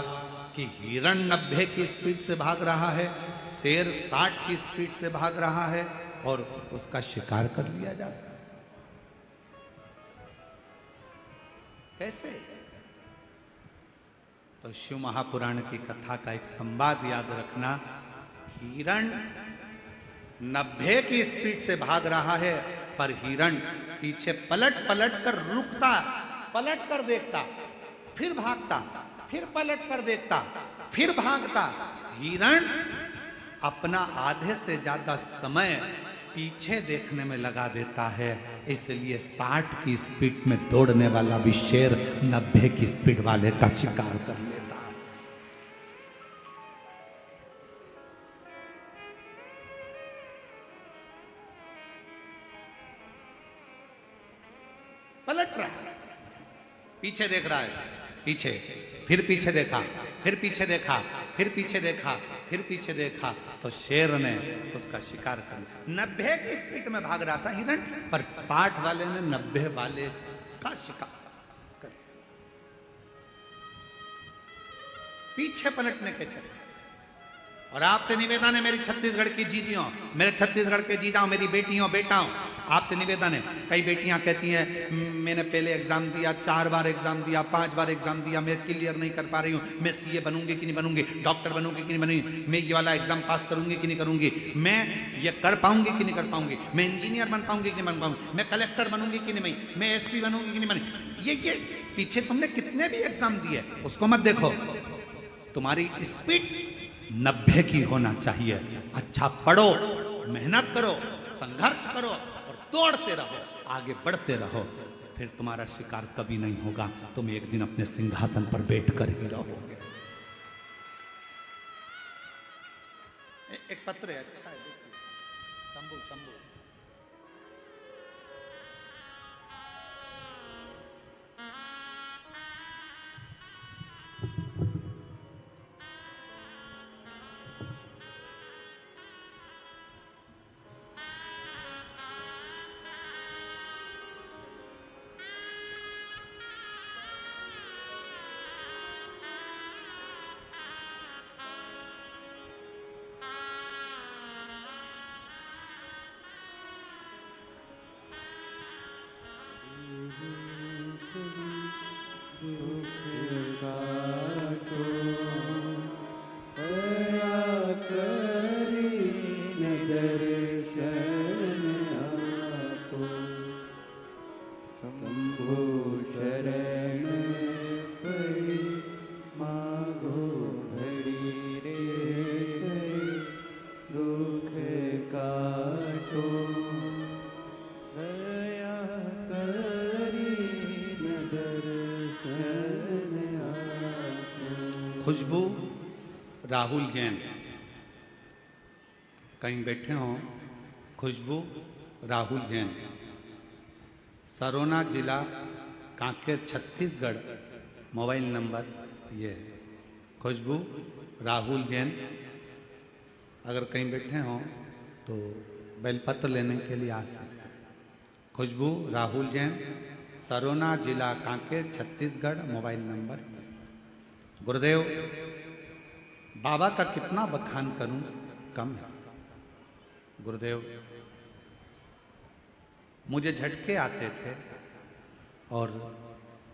कि हिरण 90 की स्पीड से भाग रहा है, शेर 60 की स्पीड से भाग रहा है और उसका शिकार कर लिया जाता है? कैसे? तो शिव महापुराण की कथा का एक संवाद याद रखना। हिरण 90 की स्पीड से भाग रहा है पर हिरण पीछे पलट पलट कर रुकता, पलट कर देखता, फिर भागता, फिर पलट कर देखता, फिर भागता। हिरण अपना आधे से ज्यादा समय पीछे देखने में लगा देता है, इसलिए 60 की स्पीड में दौड़ने वाला भी शेर 90 की स्पीड वाले का शिकार कर लेता है। पलट रहा है, पीछे देख रहा है, पीछे, फिर पीछे देखा, फिर पीछे देखा, फिर पीछे देखा, फिर पीछे देखा, तो शेर ने उसका शिकार कर लिया। 90 की स्पीड में भाग रहा था हिरण, पर 60 वाले ने 90 वाले का शिकार कर लिया। पीछे पलटने के चक्कर। और आपसे निवेदन है मेरी छत्तीसगढ़ की जीजियों, मेरे छत्तीसगढ़ के जीजाओं, मेरी बेटियों बेटाओं, आपसे निवेदन है। कई बेटियां कहती हैं मैंने पहले एग्जाम दिया, 4 बार एग्जाम दिया, 5 बार एग्जाम दिया, मैं क्लियर नहीं कर पा रही हूँ, मैं सीए बनूंगी कि नहीं बनूंगी, डॉक्टर बनूंगी कि नहीं बनूंगी, मैं ये वाला एग्जाम पास करूंगी कि नहीं करूंगी, मैं ये कर पाऊंगी कि नहीं कर पाऊंगी, मैं इंजीनियर बन पाऊंगी कि नहीं बन पाऊंगी, मैं कलेक्टर बनूंगी कि नहीं, मैं एसपी बनूंगी कि नहीं बनूंगी। ये पीछे तुमने कितने भी एग्जाम दिए उसको मत देखो, तुम्हारी स्पीड 90 की होना चाहिए। अच्छा पढ़ो, मेहनत करो, संघर्ष करो और दौड़ते रहो, आगे बढ़ते रहो, फिर तुम्हारा शिकार कभी नहीं होगा। तुम एक दिन अपने सिंहासन पर बैठकर ही रहोगे। एक पत्र है, अच्छा है, देखिए, शंभू शंभू। खुशबू राहुल जैन कहीं बैठे हों, खुशबू राहुल जैन सरोना जिला कांकेर छत्तीसगढ़, मोबाइल नंबर ये है। खुशबू राहुल जैन, अगर कहीं बैठे हों तो बेलपत्र लेने के लिए आ सकते हैं। खुशबू राहुल जैन, सरोना जिला कांकेर छत्तीसगढ़, मोबाइल नंबर। गुरुदेव, बाबा का कितना बखान करूं, कम है। गुरुदेव, मुझे झटके आते थे और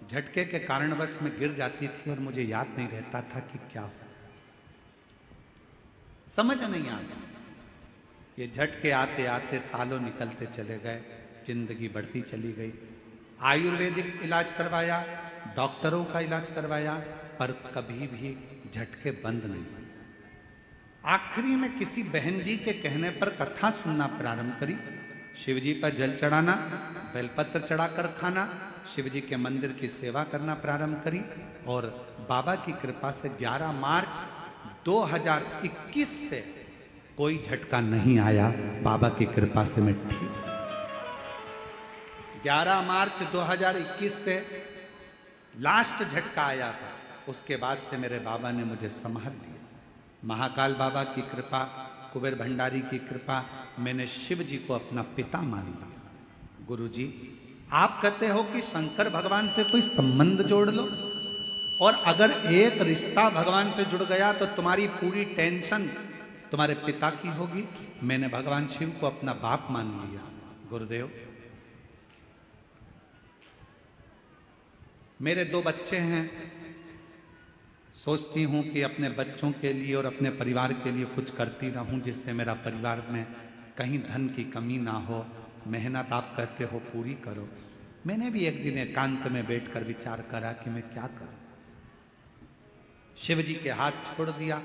झटके के कारणवश में गिर जाती थी और मुझे याद नहीं रहता था कि क्या हो, समझ नहीं आता। ये झटके आते आते सालों निकलते चले गए, जिंदगी बढ़ती चली गई। आयुर्वेदिक इलाज करवाया, डॉक्टरों का इलाज करवाया, पर कभी भी झटके बंद नहीं। आखिरी में किसी बहन जी के कहने पर कथा सुनना प्रारंभ करी। शिव जी पर जल चढ़ाना, बेलपत्र चढ़ाकर खाना, शिव जी के मंदिर की सेवा करना प्रारंभ करी और बाबा की कृपा से 11 मार्च 2021 से कोई झटका नहीं आया। बाबा की कृपा से मैं ठीक। 11 मार्च 2021 से लास्ट झटका आया था, उसके बाद से मेरे बाबा ने मुझे संभाल लिया। महाकाल बाबा की कृपा, कुबेर भंडारी की कृपा, मैंने शिव जी को अपना पिता मान लिया। गुरु जी, आप कहते हो कि शंकर भगवान से कोई संबंध जोड़ लो, और अगर एक रिश्ता भगवान से जुड़ गया तो तुम्हारी पूरी टेंशन तुम्हारे पिता की होगी। मैंने भगवान शिव को अपना बाप मान लिया। गुरुदेव, मेरे 2 बच्चे हैं, सोचती हूँ कि अपने बच्चों के लिए और अपने परिवार के लिए कुछ करती रहूँ, जिससे मेरा परिवार में कहीं धन की कमी ना हो। मेहनत आप कहते हो पूरी करो। मैंने भी एक दिन एकांत में बैठकर विचार करा कि मैं क्या करूं। शिव जी के हाथ छोड़ दिया।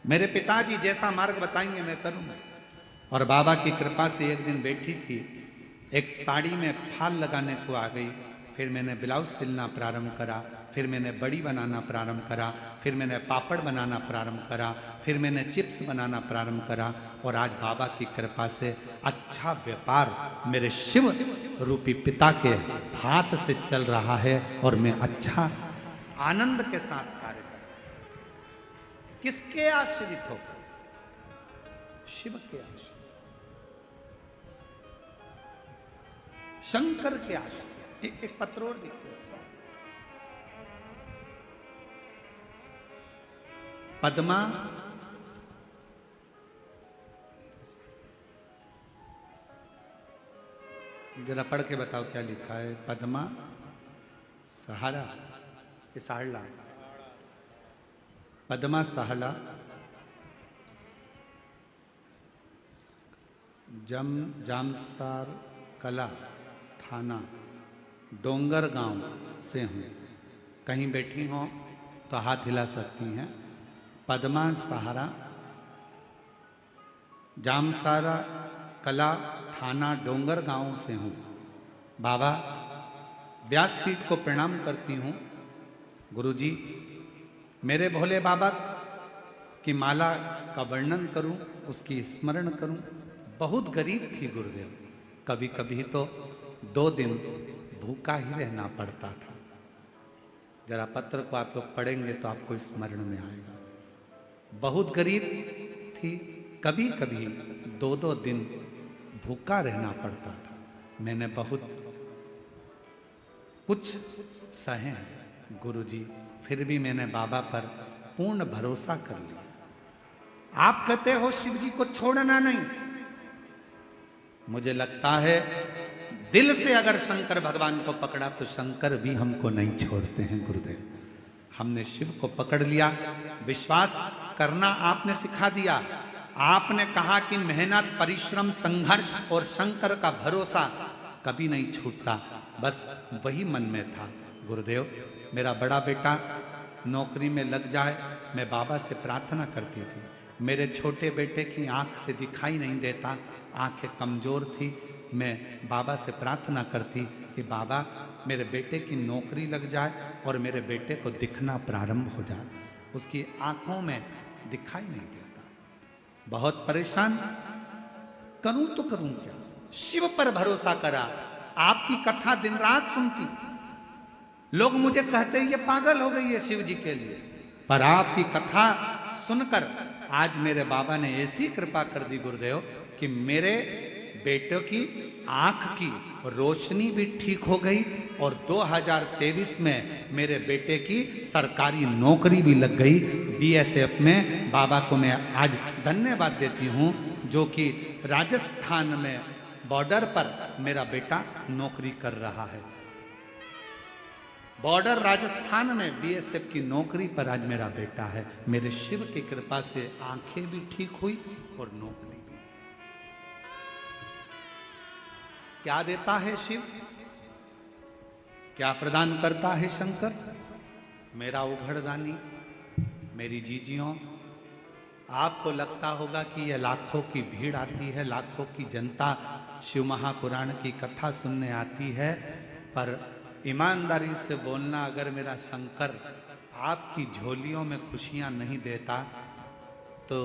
मेरे पिताजी जैसा मार्ग बताएंगे मैं करूंगा। और बाबा की कृपा से एक दिन बैठी थी, एक साड़ी में फाल लगाने को आ गई। फिर मैंने ब्लाउज सिलना प्रारंभ करा, फिर मैंने बड़ी बनाना प्रारंभ करा, फिर मैंने पापड़ बनाना प्रारंभ करा, फिर मैंने चिप्स बनाना प्रारंभ करा। और आज बाबा की कृपा से अच्छा व्यापार मेरे शिव रूपी पिता के हाथ से चल रहा है और मैं अच्छा आनंद के साथ कार्य कर रहा हूं। किसके आश्रित होकर? शिव के आश्रित, शंकर के आश्रित। एक पत्र और लिखो। पद्मा जरा पढ़ के बताओ क्या लिखा है। पद्मा सहारा, सहाड़ा, पद्मा सहाड़ा, जामसार कला थाना डोंगर गांव से हूँ। कहीं बैठी हो तो हाथ हिला सकती हैं। पद्मा सहारा, जामसारा कला थाना डोंगर गांव से हूँ। बाबा, व्यासपीठ को प्रणाम करती हूँ। गुरुजी, मेरे भोले बाबा की माला का वर्णन करूं, उसकी स्मरण करूं। बहुत गरीब थी गुरुदेव, कभी कभी तो 2 दिन भूखा ही रहना पड़ता था। जरा पत्र को आप लोग पढ़ेंगे तो आपको स्मरण में आएगा। बहुत गरीब थी, कभी कभी 2-2 दिन भूखा रहना पड़ता था। मैंने बहुत कुछ सहे हैं गुरुजी, फिर भी मैंने बाबा पर पूर्ण भरोसा कर लिया। आप कहते हो शिव जी को छोड़ना नहीं, मुझे लगता है दिल से अगर शंकर भगवान को पकड़ा तो शंकर भी हमको नहीं छोड़ते हैं गुरुदेव। हमने शिव को पकड़ लिया, विश्वास करना आपने सिखा दिया। आपने कहा कि मेहनत, परिश्रम, संघर्ष और शंकर का भरोसा कभी नहीं छूटता। बस वही मन में था। गुरुदेव, मेरा बड़ा बेटा नौकरी में लग जाए, मैं बाबा से प्रार्थना करती थी। मेरे छोटे बेटे की आंख से दिखाई नहीं देता, आंखें कमजोर थी। मैं बाबा से प्रार्थना करती कि बाबा मेरे बेटे की नौकरी लग जाए और मेरे बेटे को दिखना प्रारंभ हो जाए। उसकी आंखों में दिखाई नहीं देता, बहुत परेशान, करूं तो करूं क्या। शिव पर भरोसा करा, आपकी कथा दिन रात सुनती। लोग मुझे कहते ये पागल हो गई है शिव जी के लिए, पर आपकी कथा सुनकर आज मेरे बाबा ने ऐसी कृपा कर दी गुरुदेव कि मेरे बेटे की आंख की रोशनी भी ठीक हो गई और 2023 में मेरे बेटे की सरकारी नौकरी भी लग गई बीएसएफ में। बाबा को मैं आज धन्यवाद देती हूं जो कि राजस्थान में बॉर्डर पर मेरा बेटा नौकरी कर रहा है। बॉर्डर राजस्थान में बीएसएफ की नौकरी पर आज मेरा बेटा है। मेरे शिव की कृपा से आंखें भी ठीक हुई और नौकरी भी। क्या देता है शिव, क्या प्रदान करता है शंकर? मेरा उघड़दानी, मेरी जीजियों, आपको लगता होगा कि यह लाखों की भीड़ आती है, लाखों की जनता शिव महापुराण की कथा सुनने आती है, पर ईमानदारी से बोलना, अगर मेरा शंकर आपकी झोलियों में खुशियां नहीं देता तो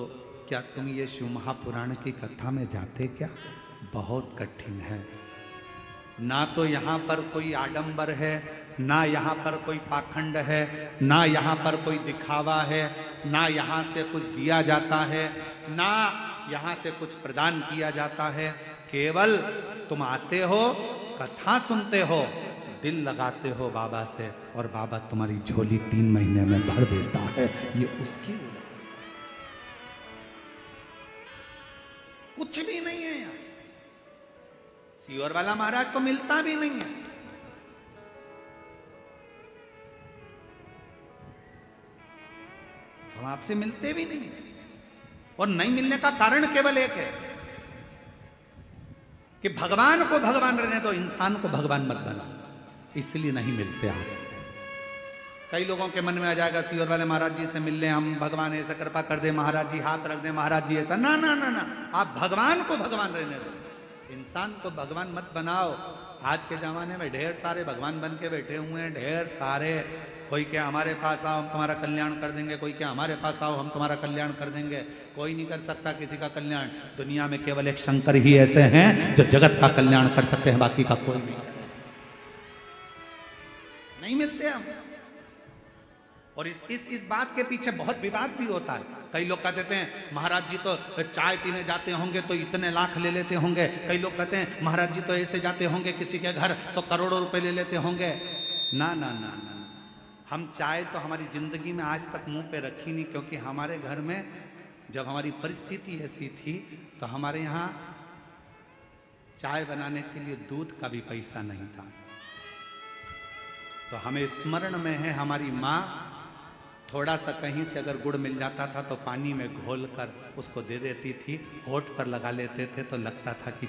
क्या तुम ये शिव महापुराण की कथा में जाते क्या? बहुत कठिन है। ना तो यहाँ पर कोई आडंबर है, ना यहाँ पर कोई पाखंड है, ना यहाँ पर कोई दिखावा है, ना यहाँ से कुछ दिया जाता है, ना यहाँ से कुछ प्रदान किया जाता है। केवल तुम आते हो, कथा सुनते हो, दिल लगाते हो बाबा से और बाबा तुम्हारी झोली 3 महीने में भर देता है। ये उसकी कुछ भी नहीं है यार। सीहोर वाला महाराज तो मिलता भी नहीं है। हम आपसे मिलते भी नहीं है और नहीं मिलने का कारण केवल एक है कि भगवान को भगवान रहने दो, इंसान को भगवान मत बनाओ, इसलिए नहीं मिलते आपसे। कई लोगों के मन में आ जाएगा सीहोर वाले महाराज जी से मिल लें हम, भगवान ऐसा कृपा कर दे, महाराज जी हाथ रख दे, महाराज जी ऐसा। ना ना ना ना, आप भगवान को भगवान रहने दो, इंसान को भगवान मत बनाओ। आज के जमाने में ढेर सारे भगवान बन के बैठे हुए हैं, ढेर सारे। कोई क्या हमारे पास आओ हम तुम्हारा कल्याण कर देंगे, कोई क्या हमारे पास आओ हम तुम्हारा कल्याण कर देंगे। कोई नहीं कर सकता किसी का कल्याण। दुनिया में केवल एक शंकर ही ऐसे हैं जो जगत का कल्याण कर सकते हैं, बाकी का कोई नहीं मिलते हम। और इस बात के पीछे बहुत विवाद भी होता है। कई लोग कहते हैं महाराज जी तो चाय पीने जाते होंगे तो इतने लाख ले लेते होंगे। कई लोग कहते हैं महाराज जी तो ऐसे जाते होंगे किसी के घर तो करोड़ों रुपए ले लेते होंगे। ना ना ना ना, हम चाय तो हमारी जिंदगी में आज तक मुंह पे रखी नहीं, क्योंकि हमारे घर में जब हमारी परिस्थिति ऐसी थी तो हमारे यहाँ चाय बनाने के लिए दूध का भी पैसा नहीं था। तो हमें स्मरण में है हमारी माँ थोड़ा सा कहीं से अगर गुड़ मिल जाता था तो पानी में घोल कर उसको दे देती थी, होठ पर लगा लेते थे तो लगता था कि